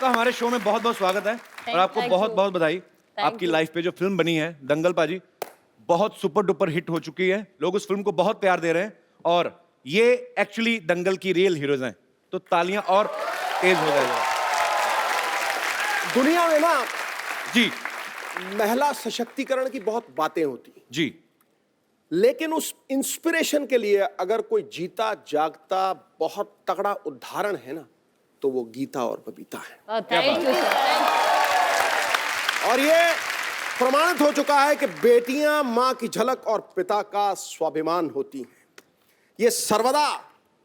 आपका हमारे शो में बहुत बहुत स्वागत है और आपको बहुत बहुत बधाई। आपकी लाइफ पे जो फिल्म बनी है दंगल पाजी बहुत सुपर डुपर हिट हो चुकी है। लोग उस फिल्म को बहुत प्यार दे रहे हैं और ये एक्चुअली दंगल की रियल हीरोज हैं, तो तालियां और तेज हो जाएगा। दुनिया में ना जी महिला सशक्तिकरण की बहुत बातें होती हैं, जी, लेकिन उस इंस्पिरेशन के लिए अगर कोई जीता जागता बहुत तगड़ा उदाहरण है ना, तो वो गीता और बबीता है। Thank you sir. और ये प्रमाणित हो चुका है कि बेटियां मां की झलक और पिता का स्वाभिमान होती हैं। ये सर्वदा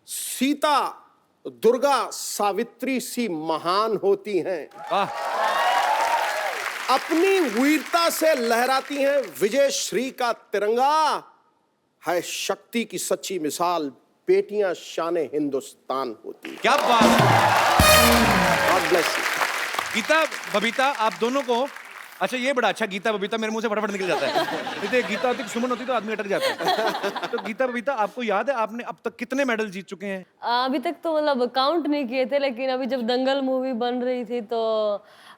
सीता, दुर्गा, सावित्री सी महान होती हैं। अपनी वीरता से लहराती हैं विजय श्री का तिरंगा। है शक्ति की सच्ची मिसाल बेटियां शान हिंदुस्तान होती हैं। क्या बात है। God bless you. Geeta Babita आप दोनों को, अच्छा ये बड़ा अच्छा, गीता बबीता मेरे मुंह से फटाफट निकल जाता है। नहीं तो गीता होती सुमन होती तो आदमी अटक जाता है। तो गीता बबीता आपको याद है आपने अब तक कितने मेडल जीत चुके हैं? अभी तक तो मतलब काउंट नहीं किए थे, लेकिन अभी जब दंगल मूवी बन रही थी तो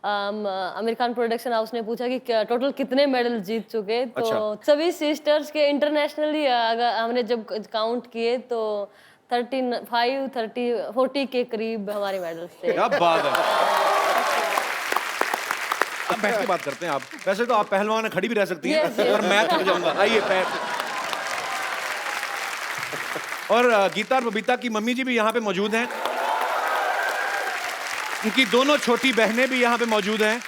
आमिर खान प्रोडक्शन हाउस ने पूछा कि टोटल कितने मेडल जीत चुके, तो अच्छा। सभी सिस्टर्स के इंटरनेशनली अगर हमने जब काउंट किए तो 40 के करीब हमारे मेडल्स थे। क्या बात है। अब बैठ के बात करते हैं। आप वैसे तो आप पहलवान खड़ी भी रह सकती हैं। Yes, yes. और मैं थक जाऊंगा। आइए पैर। और गीता और बबीता की मम्मी जी भी यहाँ पे मौजूद हैं। उनकी दोनों छोटी बहनें भी यहाँ पे मौजूद हैं।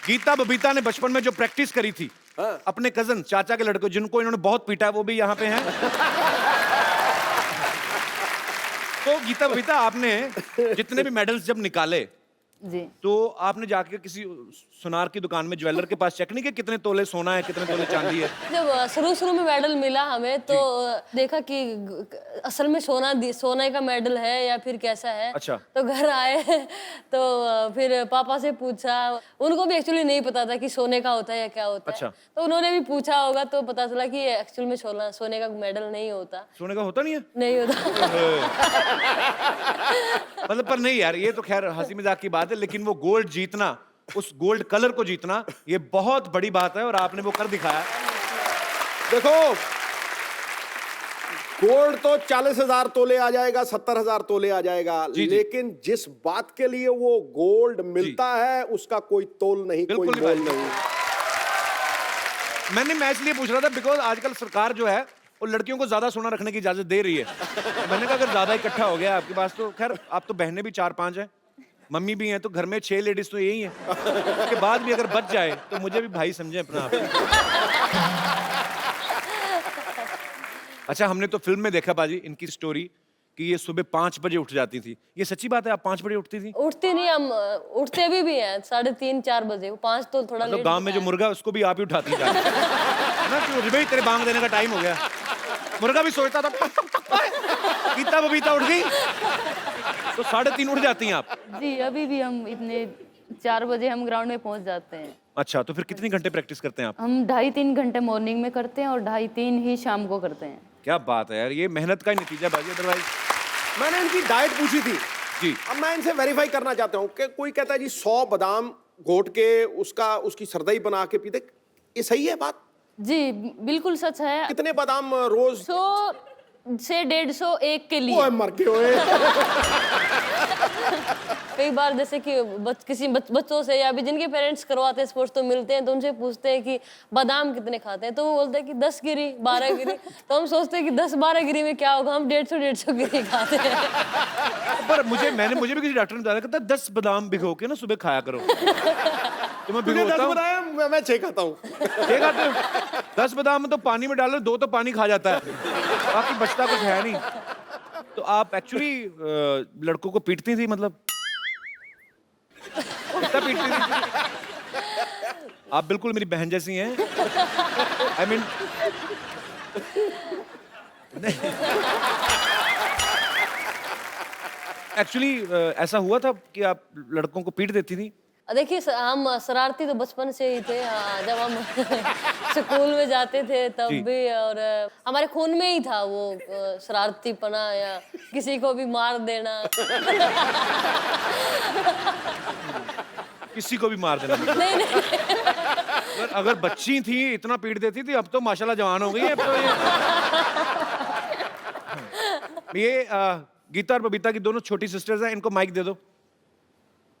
गीता बबीता ने बचपन में जो प्रैक्टिस करी थी अपने कजन चाचा के लड़के जिनको इन्होंने बहुत पीटा, वो भी यहाँ पे हैं। तो गीता बबीता आपने जितने भी मेडल्स जब निकाले जी, तो आपने जाके किसी सुनार की दुकान में ज्वेलर के पास चेक नहीं किया कितने तोले सोना है, कितने तोले चांदी है? जब शुरू में मेडल मिला हमें तो देखा कि असल में सोने का मेडल है या फिर कैसा है। अच्छा। तो घर आए तो फिर पापा से पूछा, उनको भी एक्चुअली नहीं पता था कि सोने का होता है या क्या होता अच्छा। है। तो उन्होंने भी पूछा होगा तो पता चला कि एक्चुअल में सोने का मेडल नहीं होता। सोने का होता नहीं है? नहीं होता। मतलब पर नहीं यार, ये तो खैर हंसी मजाक की बात है, लेकिन वो गोल्ड जीतना, उस गोल्ड कलर को जीतना, ये बहुत बड़ी बात है और आपने वो कर दिखाया। देखो गोल्ड तो 40,000 तोले आ जाएगा, 70,000 तोले आ जाएगा, लेकिन जिस बात के लिए वो गोल्ड मिलता है उसका कोई तोल नहीं, कोई मोल नहीं। मैं इसलिए पूछ रहा था बिकॉज आजकल सरकार जो है वो लड़कियों को ज्यादा सोना रखने की इजाजत दे रही है। मैंने कहा अगर ज्यादा इकट्ठा हो गया आपके पास तो खैर, आप तो बहनें भी 4-5 हैं, मम्मी भी हैं, तो घर में 6 लेडीज तो यही हैं। उसके बाद भी अगर बच जाए तो मुझे भी भाई समझे अपना आप। अच्छा, हमने तो फिल्म में देखा बाजी इनकी स्टोरी कि ये सुबह 5 बजे उठ जाती थी। ये सच्ची बात है? आप 5 बजे उठती थी? उठती नहीं, हम उठते अभी भी हैं 3:30-4 बजे। 5 तो थोड़ा मतलब लेट गांव में जो मुर्गा उसको भी आप ही उठाती है ना कि उठ भाई तेरे बांग देने का टाइम हो गया। मुर्गा भी सोचता था गीता बबीता उठ गई तो 3:30 उठ जाती हैं आप? जी, अभी भी हम इतने 4 बजे हम ग्राउंड में पहुंच जाते हैं। अच्छा, तो फिर कितनी घंटे प्रैक्टिस करते हैं आप? हम 2.5-3 घंटे मॉर्निंग में करते हैं और 2.5-3 ही शाम को करते हैं। क्या बात है यार, ये मेहनत का ही नतीजा बाजी। अदरवाइज मैंने इनकी डाइट पूछी थी जी। अब मैं इनसे वेरीफाई करना चाहता हूँ कि कोई कहता है जी 100 बादाम घोट के उसकी सरदई बना के पीते, ये सही है बात? जी, बिल्कुल सच है। कितने बादाम रोज? 100 से 150 एक के लिए। ओए मर के ओए। कई बार जैसे कि किसी बच्चों से या भी जिनके पेरेंट्स करवाते हैं स्पोर्ट्स तो मिलते हैं, तो उनसे पूछते हैं कि बादाम कितने खाते हैं, तो वो बोलते हैं कि 10 गिरी 12 गिरी। तो हम सोचते हैं कि 10-12 गिरी में क्या होगा, हम 150 गिरी खाते हैं। पर मुझे भी किसी डॉक्टर ने बताया कहता 10 बादाम भिगो के ना सुबह खाया करो। तो मैं भिगोता हूं, बताया मैं 6 खाता हूँ। 6 खाते हो? 10 बादाम में तो पानी में डालो, 2 तो पानी खा जाता है, बाकी बचता कुछ है नहीं। तो आप एक्चुअली लड़कों को पीटती थी? मतलब कितना पीटती थी? आप बिल्कुल मेरी बहन जैसी हैं। आई मीन एक्चुअली ऐसा हुआ था कि आप लड़कों को पीट देती थी? देखिए हम शरारती तो बचपन से ही थे। जब हम स्कूल में जाते थे तब भी, और हमारे खून में ही था वो शरारतीपना या किसी को भी मार देना। किसी को भी मार देना। नहीं नहीं अगर बच्ची थी इतना पीट देती थी, अब तो माशाल्लाह जवान हो गई है। अब तो ये गीता और बबीता की दोनों छोटी सिस्टर्स हैं, इनको माइक दे दो।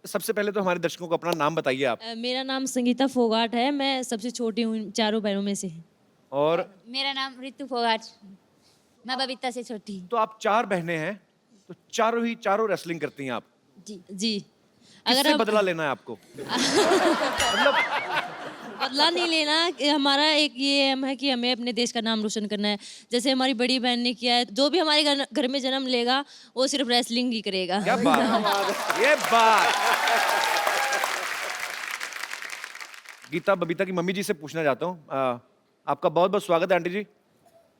सबसे पहले तो हमारे दर्शकों को अपना नाम बताइए आप। मेरा नाम संगीता फोगाट है। मैं सबसे छोटी हूँ चारों बहनों में से। और मेरा नाम रितु फोगाट, मैं बबीता से छोटी। तो आप 4 बहनें हैं, तो चारों रेसलिंग करती हैं आप। जी किससे आप- बदला लेना है आपको? बदला नहीं लेना, हमारा एक ये एम है कि हमें अपने देश का नाम रोशन करना है। जैसे हमारी बड़ी बहन ने किया है, जो भी हमारे घर में जन्म लेगा वो सिर्फ रेसलिंग ही करेगा। क्या बात है, ये बात। गीता बबीता की मम्मी जी से पूछना चाहता हूँ, आपका बहुत बहुत स्वागत है आंटी जी।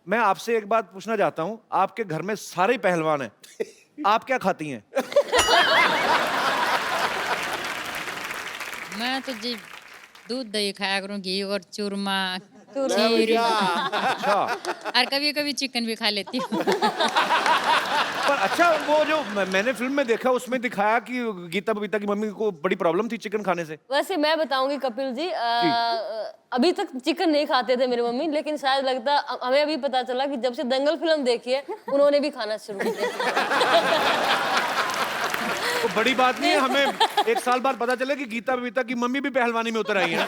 मैं आपसे एक बात पूछना चाहता हूँ, आपके घर में सारे ही पहलवान हैं, आप क्या खाती हैं? मैं तो जी दूध दही खाया करूँ, घी और चूरमा, ले भैया। अच्छा, और कभी कभी चिकन भी खा लेती हूँ। पर अच्छा वो जो मैंने फिल्म में देखा उसमें दिखाया कि गीता बबीता की मम्मी को बड़ी प्रॉब्लम थी चिकन खाने से। वैसे मैं बताऊंगी कपिल जी, अभी तक चिकन नहीं खाते थे मेरी मम्मी, लेकिन शायद लगता हमें अभी पता चला कि जब से दंगल फिल्म देखी है उन्होंने भी खाना शुरू कर दिया। तो बड़ी बात नहीं है, हमें 1 साल बाद पता चले कि गीता बबीता की मम्मी भी पहलवानी में उतर आई है।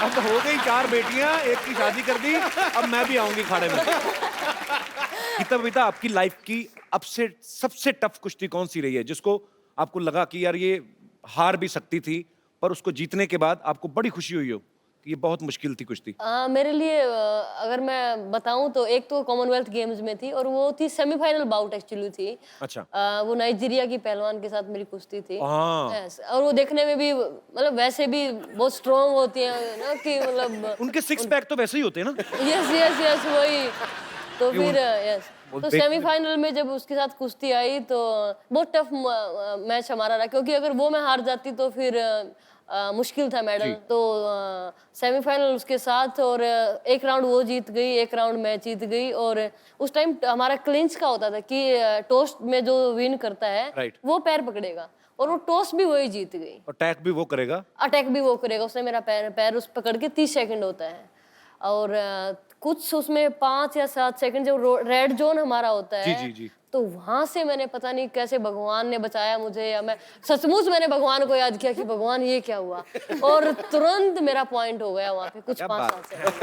अब हो गई 4 बेटियां, एक की शादी कर दी, अब मैं भी आऊंगी खाड़े में। गीता बबीता, आपकी लाइफ की अब से सबसे टफ कुश्ती कौन सी रही है, जिसको आपको लगा कि यार ये हार भी सकती थी, पर उसको जीतने के बाद आपको बड़ी खुशी हुई हो कि ये बहुत मुश्किल थी कुश्ती? मेरे लिए अगर मैं बताऊं तो एक तो कॉमनवेल्थ गेम्स में थी और वो थी सेमीफाइनल बाउट एक्चुअली थी। अच्छा। वो नाइजीरिया की पहलवान के साथ मेरी कुश्ती थी। हाँ। Yes, और वो देखने में भी मतलब वैसे भी बहुत स्ट्रॉन्ग होती है ना, कि मतलब उनके 6 पैक तो वैसे ही होते हैं ना। यस यस यस वही। तो फिर यस, वो तो देख- सेमीफाइनल में जब उसके साथ कुश्ती आई तो बहुत टफ मैच हमारा रहा, क्योंकि अगर वो मैं हार जाती तो फिर मुश्किल था मेडल। तो सेमीफाइनल उसके साथ, और एक राउंड वो जीत गई, एक राउंड मैं जीत गई। और उस टाइम हमारा क्लिंच का होता था कि टॉस में जो विन करता है Right. वो पैर पकड़ेगा, और वो टॉस भी वही जीत गई, और अटैक भी वो करेगा। अटैक भी वो करेगा। उसने मेरा पैर उस पकड़ के 30 सेकंड होता है, और कुछ उसमें 5 या 7 सेकंड जो रेड जोन हमारा होता है। जी, जी, जी। तो वहां से मैंने पता नहीं कैसे भगवान ने बचाया मुझे, या मैं सचमुच मैंने भगवान को याद किया कि भगवान ये क्या हुआ, और तुरंत मेरा पॉइंट हो गया वहां पे कुछ क्या 5-7 सेकंड।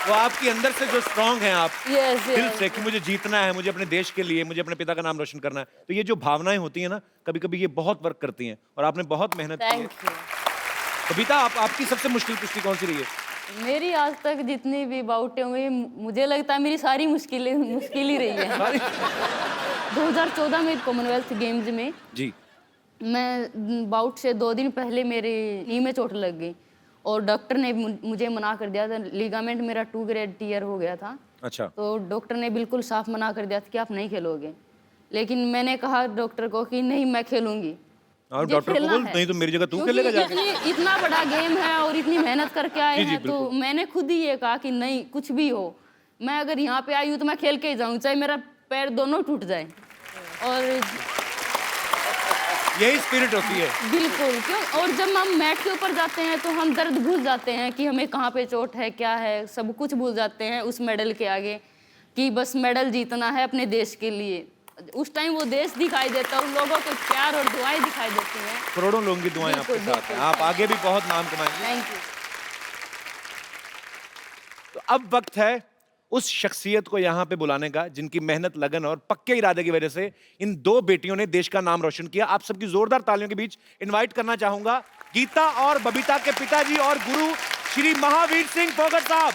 वो आपके अंदर से जो स्ट्रांग हैं आप, यस दिल से कि मुझे जीतना है, मुझे अपने देश के लिए, मुझे अपने पिता का नाम रोशन करना है, तो ये जो भावनाएं होती हैं ना, कभी कभी ये बहुत वर्क करती हैं, और आपने बहुत मेहनत की है। Thank you. कविता, आपकी सबसे मुश्किल कुश्ती कौन सी रही है? मेरी आज तक जितनी भी बाउटें हुई, मुझे लगता है मेरी सारी मुश्किल ही रही है। 2014 में कॉमनवेल्थ गेम्स में जी। मैं बाउट से 2 दिन पहले मेरे नी में चोट लग गई, और डॉक्टर ने मुझे मना कर दिया था। लिगामेंट मेरा 2 ग्रेड टीयर हो गया था। अच्छा। तो डॉक्टर ने बिल्कुल साफ मना कर दिया था कि आप नहीं खेलोगे, लेकिन मैंने कहा डॉक्टर को कि नहीं, मैं खेलूंगी। और मुझे डॉक्टर को खेलना बोल, है। नहीं तो मेरी जगह तू क्योंकि खेलेगा जाके। इतना बड़ा गेम है और इतनी मेहनत करके आए जी, जी, हैं, तो बिल्कुल। मैंने खुद ही ये कहा कि नहीं, कुछ भी हो, मैं अगर यहाँ पे आई हूँ तो मैं खेल के ही जाऊँ, चाहे मेरा पैर दोनों टूट जाए। और यही स्पिरिट होती है। बिल्कुल, क्यों, और जब हम मैट के ऊपर जाते हैं तो हम दर्द भूल जाते हैं कि हमें कहाँ पे चोट है, क्या है, सब कुछ भूल जाते हैं उस मेडल के आगे, कि बस मेडल जीतना है अपने देश के लिए। उस टाइम वो देश दिखाई देता है, उन लोगों के प्यार और दुआएं दिखाई देती हैं। करोड़ों लोगों की दुआएं आपके बिल्कुल, साथ हैं, बिल्कुल। आप आगे भी बहुत नाम कमाएंगे। Thank you. तो अब वक्त है उस शख्सियत को यहाँ पे बुलाने का जिनकी मेहनत, लगन और पक्के इरादे की वजह से इन 2 बेटियों ने देश का नाम रोशन किया। आप सबकी जोरदार तालियों के बीच इनवाइट करना चाहूंगा गीता और बबीता के पिताजी और गुरु श्री महावीर सिंह फोगाट साहब।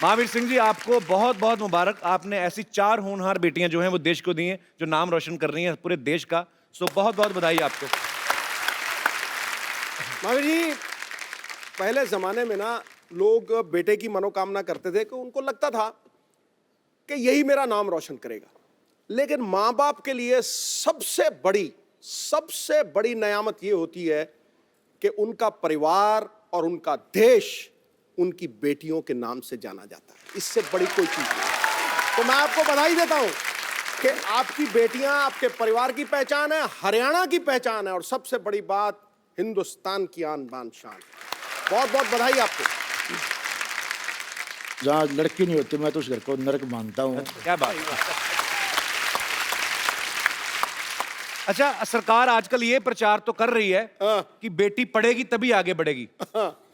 महावीर सिंह जी, आपको बहुत बहुत मुबारक। आपने ऐसी 4 होनहार बेटियां जो हैं वो देश को दी हैं, जो नाम रोशन कर रही हैं पूरे देश का। सो बहुत बहुत बधाई आपको। महावीर जी, पहले जमाने में ना लोग बेटे की मनोकामना करते थे कि उनको लगता था कि यही मेरा नाम रोशन करेगा, लेकिन माँ बाप के लिए सबसे बड़ी नेयामत ये होती है कि उनका परिवार और उनका देश उनकी बेटियों के नाम से जाना जाता है। इससे बड़ी कोई चीज नहीं। तो मैं आपको बधाई देता हूं कि आपकी बेटियां आपके परिवार की पहचान है, हरियाणा की पहचान है और सबसे बड़ी बात हिंदुस्तान की आन बान शान। बहुत बहुत बधाई आपको। जहाँ लड़की नहीं होती मैं तो उस घर को नरक मानता हूँ। क्या बात है। अच्छा, सरकार आजकल ये प्रचार तो कर रही है कि बेटी पढ़ेगी तभी आगे बढ़ेगी।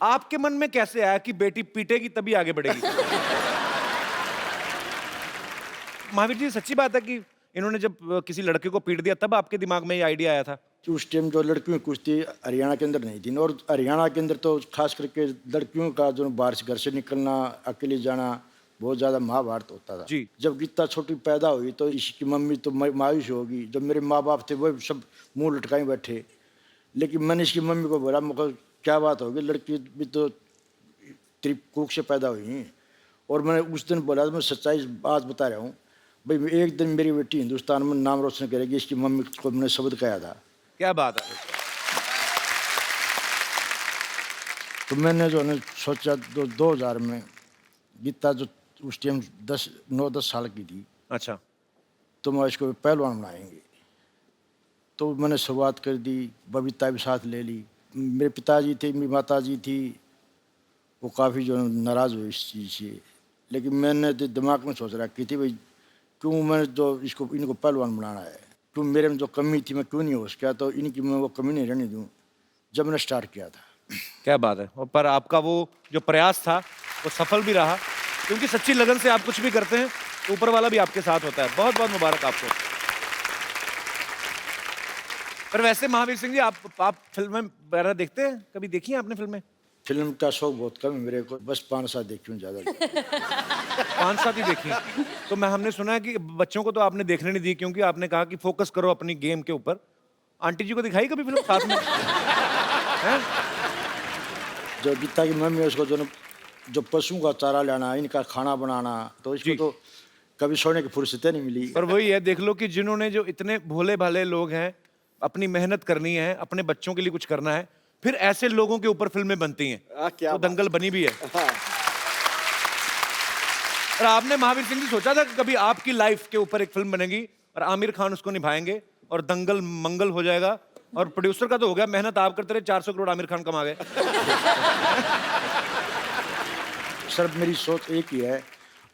आपके मन में कैसे आया कि बेटी पीटेगी तभी आगे बढ़ेगी? महावीर जी, सच्ची बात है कि इन्होंने जब किसी लड़के को पीट दिया तब आपके दिमाग में ये आइडिया आया था? कि उस टाइम जो लड़कियों की कुश्ती हरियाणा के अंदर नहीं थी, और हरियाणा के अंदर तो खास करके लड़कियों का जो बाहर से घर से निकलना, अकेले जाना बहुत ज़्यादा महाभारत होता था जी। जब गीता छोटी पैदा हुई तो इसकी मम्मी तो मायूस होगी, जब मेरे माँ बाप थे वो सब मुंह लटकाए बैठे। लेकिन मैंने इसकी मम्मी को बोला, मुझे क्या बात होगी, लड़की भी तो त्रिकुक से पैदा हुई हैं। और मैंने उस दिन बोला, मैं सच्चाई बात बता रहा हूँ भाई, एक दिन मेरी बेटी हिंदुस्तान में नाम रोशन करेगी। इसकी मम्मी को मैंने शब्द कहा था। क्या बात है। तो मैंने जो है सोचा 2000 में गीता जो उस टाइम 9-10 साल की थी, अच्छा, तो मैं इसको पहलवान बनाएंगे। तो मैंने शुरुआत कर दी, बबीता भी साथ ले ली। मेरे पिताजी थे, मेरी माताजी थी, वो काफ़ी जो नाराज़ हुए इस चीज़ से। लेकिन मैंने तो दिमाग में सोच रखी थी भाई, क्यों मैंने जो इनको पहलवान बनाना है, क्यों मेरे में जो कमी थी मैं क्यों नहीं हो सका, तो इनकी मैं वो कमी नहीं रहने दूँ। जब मैंने स्टार्ट किया था। क्या बात है। और पर आपका वो जो प्रयास था वो सफल भी रहा, क्योंकि सच्ची लगन से आप कुछ भी करते हैं तो ऊपर वाला भी आपके साथ होता है। बहुत बहुत मुबारक आपको। पर वैसे महावीर सिंह जी, आप फिल्में वगैरह देखते हैं? कभी देखी हैं आपने फिल्में? फिल्म का शौक बहुत कम है मेरे को, बस 5-7 देखी हूँ ज़्यादा। 5-7 ही देखी। तो हमने सुना है कि बच्चों को तो आपने देखने नहीं दी, क्योंकि आपने कहा कि फोकस करो अपनी गेम के ऊपर। आंटी जी को दिखाई कभी फिल्म साथ में? हैं? जो गीता की मम्मी है उसको जो पशुओं का चारा लाना, इनका खाना बनाना, तो इसको तो कभी सोने की फुर्सत नहीं मिली। पर वही है, देख लो कि जिन्होंने, जो इतने भोले भाले लोग हैं, अपनी मेहनत करनी है, अपने बच्चों के लिए कुछ करना है, फिर ऐसे लोगों के ऊपर फिल्में बनती हैं। क्या तो दंगल बनी भी है। और आपने महावीर सिंह जी सोचा था कि कभी आपकी लाइफ के ऊपर एक फिल्म बनेगी और आमिर खान उसको निभाएंगे और दंगल मंगल हो जाएगा? और प्रोड्यूसर का तो हो गया, मेहनत आप करते रहे, 400 करोड़ आमिर खान कमा गए। सर मेरी सोच एक ही है,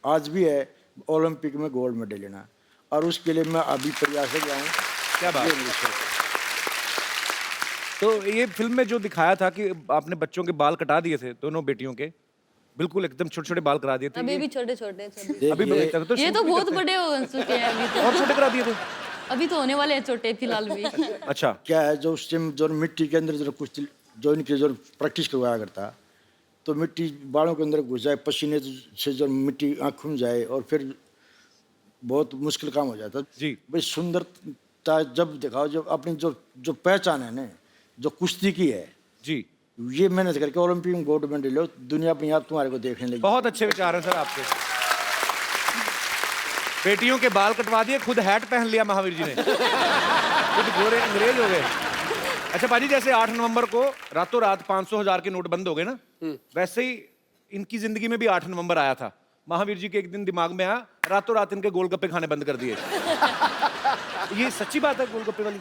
आज भी है, ओलंपिक में गोल्ड मेडल लेना, और उसके लिए मैं अभी प्रयास कर रहा हूँ। क्या बात है। तो ये फिल्म में जो दिखाया था कि आपने बच्चों के बाल कटा दिए थे, दोनों बेटियों के बिल्कुल एकदम छोटे छोटे बाल करा दिए थे। अभी भी छोटे छोटे अभी भी देखता था तो ये तो बहुत बड़े हो चुके हैं अभी तो। और छोटे करा दिए थे। अभी तो होने वाले हैं छोटे फिलहाल भी। अच्छा, क्या है, जो उस टाइम जो मिट्टी के अंदर जो कुछ जो इनके जो प्रैक्टिस करवाया करता, तो मिट्टी बालों के अंदर घुस जाए, पसीने से जो मिट्टी आँखों में जाए, और फिर बहुत मुश्किल काम हो जाता जी। भाई। सुंदरता जब दिखाओ, जब अपनी जो पहचान है ना, जो कुश्ती की है जी, ये मेहनत करके ओलंपिक में गोल्ड मेडल लो, दुनिया अपने आप तुम्हारे को देखने लगी। बहुत अच्छे विचार हैं सर आपके। बेटियों के बाल कटवा दिए, खुद हैट पहन लिया महावीर जी ने, खुद गोरे अंग्रेज हो गए। अच्छा पाजी, जैसे 8 नवंबर को रातों रात 500,000 के नोट बंद हो गए ना, वैसे ही इनकी जिंदगी में भी 8 नवंबर आया था। महावीर जी के एक दिन दिमाग में आया, रातों रात इनके गोलगप्पे खाने बंद कर दिए। ये सच्ची बात है गोलगप्पे वाली?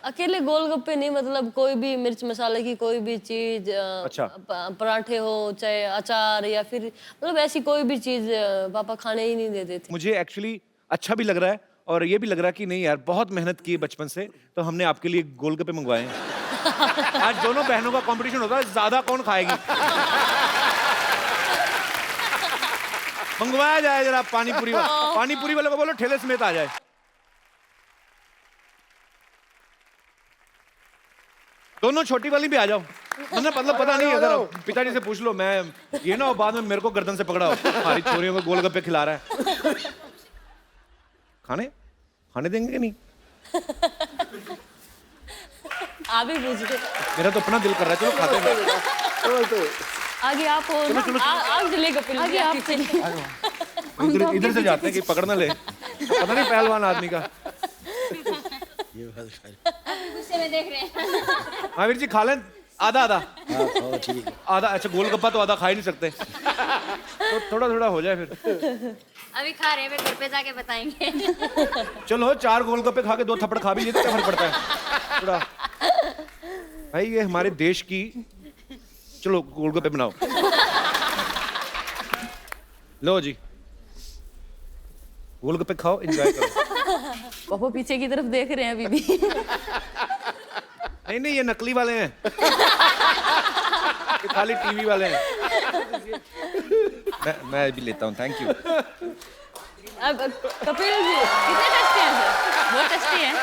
अकेले गोलगप्पे नहीं, मतलब कोई भी मिर्च मसाले की कोई भी चीज, अच्छा। पराठे हो चाहे अचार, या फिर मतलब ऐसी कोई भी चीज पापा खाने ही नहीं देते थे। मुझे एक्चुअली अच्छा भी लग रहा है और ये भी लग रहा है कि नहीं यार, बहुत मेहनत की है बचपन से, तो हमने आपके लिए गोलगप्पे मंगवाए हैं। आज दोनों बहनों का कंपटीशन होता है, ज्यादा कौन खाएगी। मंगवाया जाए जरा पानीपुरी वाले को बोलो ठेले समेत आ जाए। दोनों छोटी वाली भी आ जाओ, मतलब पता नहीं, अगर पिताजी से पूछ लो, मैं ये ना हो बाद में मेरे को गर्दन से पकड़ा हो, हमारी छोरियों को गोलगप्पे खिला रहा है। खाने देंगे कि नहीं? आप ही पूछिए। मेरा तो अपना दिल कर रहा है, चलो खाते हैं। आगे आप हो ना, आप चले गप्पे, आगे आप चलिए। इधर से जाते हैं कि पकड़ ना ले, पता नहीं पहलवान आदमी का। गुस्से में देख रहे हैं। महावीर जी खा लें आधा आधा। ठीक है। आधा, अच्छा गोलगप्पा तो आधा खा ही नहीं सकते, तो थोड़ा थोड़ा हो जाए फिर। अभी खा रहे हैं, घर पे जाके बताएंगे। चलो 4 गोलगप्पे खा के 2 थप्पड़ खा भी लिए तो क्या फर्क पड़ता है थोड़ा। भाई ये हमारे देश की, चलो गोलगप्पे बनाओ। लो जी, गोलगप्पे खाओ, एंजॉय करो। पापा पीछे की तरफ देख रहे हैं अभी भी। नहीं नहीं, ये नकली वाले हैं, ये खाली टीवी वाले हैं। मैं भी लेता हूँ, थैंक यू। अब कपिल जी कितने टेस्टी हैं सर? बहुत टेस्टी हैं।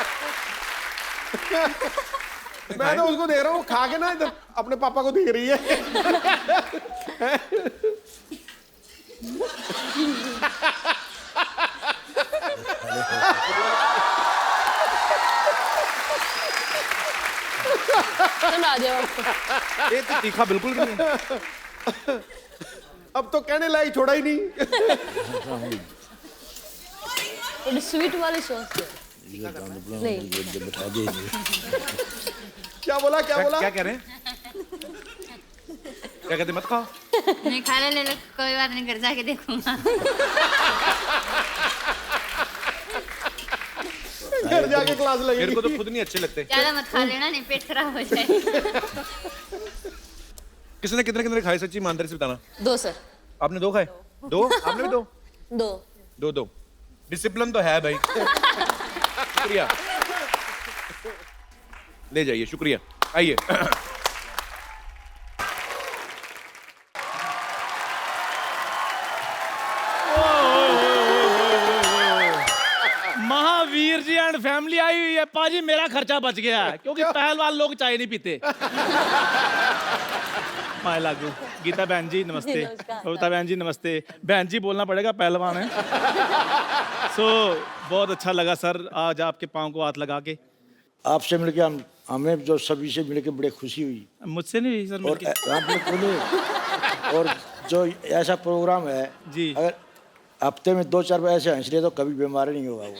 मैं तो उसको देख रहा हूँ खा के ना, इधर अपने पापा को देख रही है। सुना जाओ। ये तो तीखा बिल्कुल भी नहीं है। अब तो कहने लायक छोड़ा ही नहीं। थोड़ी स्वीट वाली सॉस नहीं। बैठा दे। क्या बोला, क्या बोला? क्या कह रहे हैं? क्या कहते, मत खाओ? नहीं खा ले लो, कोई बात नहीं, घर जाके देखूंगा। घर जाके क्लास मेरे लगेगी। को तो खुद नहीं अच्छे लगते। ज्यादा मत खा लेना, नहीं पेट खराब हो जाए। किसने कितने कितने खाए, सच्ची ईमानदारी से बताना। 2 सर। आपने 2 खाए? 2? आपने भी 2? 2। 2 डिसिप्लिन तो है भाई। शुक्रिया, ले जाइए, शुक्रिया। आइए। Mahavir ji and family I हुई है। पाजी मेरा खर्चा बच गया है क्योंकि पहलवान लोग चाय नहीं पीते। माय लागू। गीता बहन जी नमस्ते। नमस्कार। कविता बहन जी नमस्ते। बहन जी बोलना पड़ेगा, पहलवान है। बहुत अच्छा लगा सर आज आपके पाँव को हाथ लगा के। आपसे मिलके हमें जो सभी से मिलके बड़े खुशी हुई। मुझसे नहीं हुई सर और मिलके। आपने खुले और जो ऐसा प्रोग्राम है जी। अगर हफ्ते में 2-4 बार ऐसे हंस रहे तो कभी बीमार नहीं होगा वो।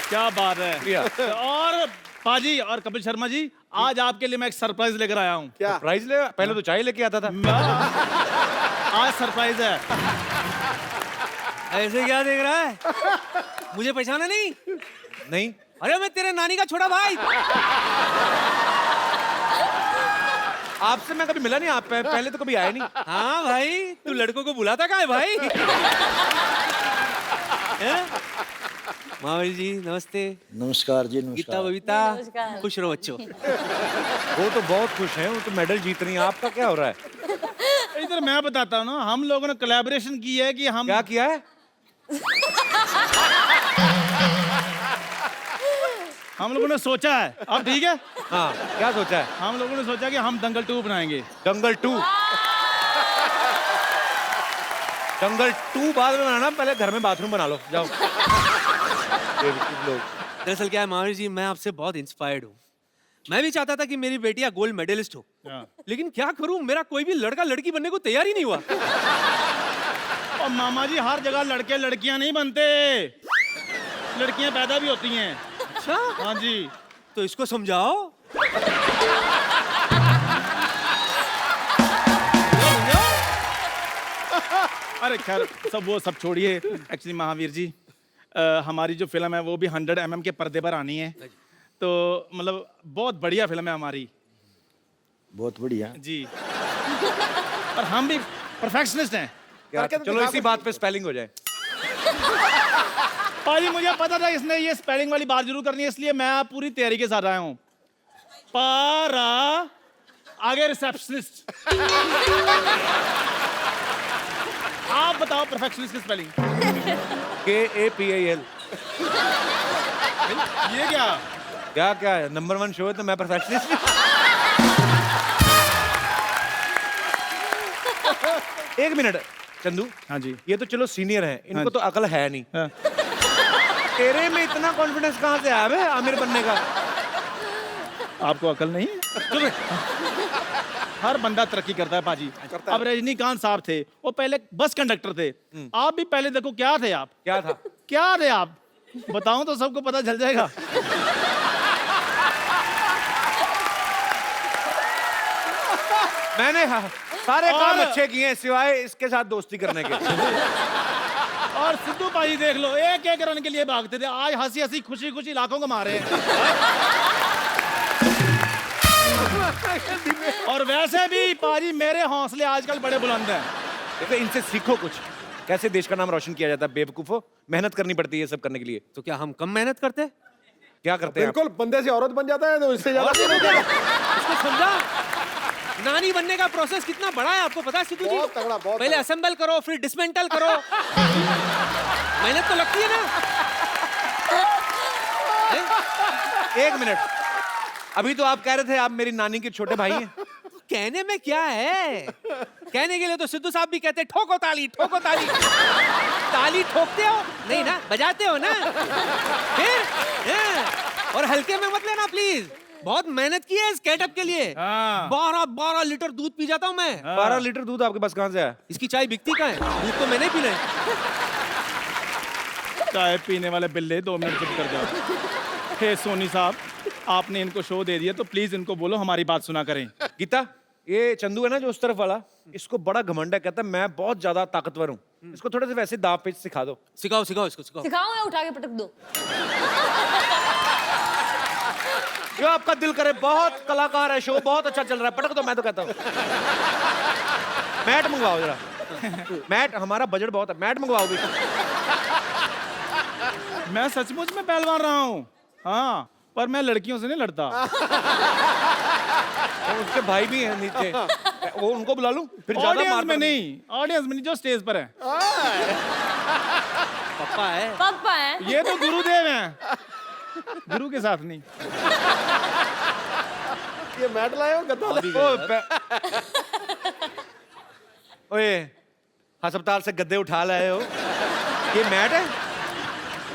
क्या बात है। और पाजी और कपिल शर्मा जी, आज आपके लिए मैं एक सरप्राइज लेकर आया हूँ। क्या? प्राइज ले, पहले तो चाय लेके आता था। आज सरप्राइज है। ऐसे क्या देख रहा है? मुझे पहचाना नहीं? नहीं, अरे मैं तेरे नानी का छोटा भाई। आपसे मैं कभी मिला नहीं, आप पहले तो कभी आए नहीं। हाँ भाई, तू लड़कों को बुलाता कहाँ है भाई? महावीर जी नमस्ते। नमस्कार जी, गीता नमस्कार। बबीता, नमस्कार। खुश रहो बच्चों। वो तो बहुत खुश हैं, वो तो मेडल जीत रही हैं। आपका क्या हो रहा है? इधर मैं बताता हूँ ना, हम लोगों ने कोलैबोरेशन की है कि हम क्या किया है? हम लोगों ने सोचा है। अब ठीक है, हाँ, क्या सोचा है? हम लोगों ने सोचा कि हम दंगल 2 बनाएंगे। दंगल 2। दंगल 2 बाद में बनाना, पहले घर में बाथरूम बना लो, जाओ। लोग दरअसल क्या है महावीर जी, मैं आपसे बहुत इंस्पायर्ड हूँ। मैं भी चाहता था कि मेरी बेटियां गोल्ड मेडलिस्ट हो, हाँ। लेकिन क्या करूं, मेरा कोई भी लड़का लड़की बनने को तैयार ही नहीं हुआ। और मामा जी हर जगह लड़के लड़कियां नहीं बनते, लड़कियां पैदा भी होती हैं। अच्छा, हाँ जी। तो इसको समझाओ। अरे खैर सब छोड़िए। एक्चुअली महावीर जी, हमारी जो फिल्म है वो भी 100 mm के पर्दे पर आनी है, तो मतलब बहुत बढ़िया फिल्म है हमारी बहुत बढ़िया जी। और हम भी परफेक्शनिस्ट हैं। क्या, चलो इसी बात पे स्पेलिंग हो जाए। पाजी मुझे पता था इसने ये स्पेलिंग वाली बात जरूर करनी है, इसलिए मैं पूरी तैयारी के साथ आया हूँ। पारा आगे रिसेप्शनिस्ट। आप बताओ परफेक्शनिस्ट की स्पेलिंग। KAPIL। ये क्या? क्या क्या है? नंबर 1 शो है तो मैं परफेक्शनिस्ट। एक मिनट चंदू। हाँ जी। ये तो चलो सीनियर हैं, इनको तो अकल है नहीं। हाँ। तेरे में इतना कॉन्फिडेंस कहाँ से आया बे आमिर बनने का? आपको अकल नहीं है? हर बंदा तरक्की करता है पाजी। अब रजनीकांत साहब थे, वो पहले बस कंडक्टर थे। आप भी पहले देखो क्या थे आप? क्या था? क्या थे आप? बताऊं तो सबको पता चल जाएगा। मैंने सारे काम और- अच्छे किए हैं सिवाय इसके साथ दोस्ती करने के। और सिद्धू भाई देख लो, एक एक रन के लिए भागते थे, आज हंसी हंसी खुशी खुशी लाखों कमा रहे हैं। और वैसे भी पाजी मेरे हौसले आजकल बड़े बुलंद हैं। देखो इनसे सीखो कुछ, कैसे देश का नाम रोशन किया जाता है। बेवकूफो, मेहनत करनी पड़ती है ये सब करने के लिए। तो क्या हम कम मेहनत करते हैं? क्या करते हैं आप? बिल्कुल, बंदे से औरत बन जाता है तो इससे ज्यादा नहीं होता। इसको समझा? नानी बनने का प्रोसेस कितना बड़ा है आपको पता है सिद्धू जी? बहुत तगड़ा, बहुत पहले तगड़ा। असेंबल करो, फिर डिसमेंटल करो। मेहनत तो लगती है ना। एक मिनट, अभी तो आप कह रहे थे आप मेरी नानी के छोटे भाई हैं। कहने में क्या है? कहने के लिए तो सिद्धू साहब भी कहते हैं, ठोको ताली, ठोको ताली। ताली ठोकते हो? नहीं ना, बजाते हो ना? फिर और हल्के में मत लेना प्लीज। बहुत मेहनत की है इस गेटअप के लिए। हाँ। 12 लीटर दूध पी जाता हूँ मैं। 12 लीटर दूध आपके पास कहाँ से आया? इसकी चाय बिकती कहाँ है? दूध तो मैंने पीना है। चाय पीने वाले बिल्ले 2 मिनट चुप कर जाओ। हे सोनी साहब, आपने इनको शो दे दिया तो प्लीज इनको बोलो हमारी बात सुना करें। गीता, ये चंदू है ना जो उस तरफ वाला, इसको बड़ा घमंड है, कहता है मैं बहुत ज्यादा ताकतवर हूँ। इसको थोड़े से वैसे दांव पेच सिखा दो। सिखाओ सिखाओ इसको सिखाओ। सिखाऊं या उठा के पटक दो? जो आपका दिल करे, बहुत कलाकार है, शो बहुत अच्छा चल रहा है, पटक दो। मैं तो कहता हूँ मैट मंगवाओ जरा। मैट, हमारा बजट बहुत है, मैट मंगवाओ भी। मैं सचमुच में पहलवान रहा हूँ, हाँ, पर मैं लड़कियों से नहीं लड़ता। और उसके भाई भी हैं नीचे, वो उनको बुला लूं फिर ज्यादा ऑडियंस मार में नहीं, ऑडियंस में नहीं, जो स्टेज पर है। पप्पा है। पापा है। ये तो गुरुदेव हैं, गुरु के साथ नहीं। ये मैट लाए हो गद्दा लाए हो? ओए, अस्पताल से गद्दे उठा लाए हो, ये मैट है?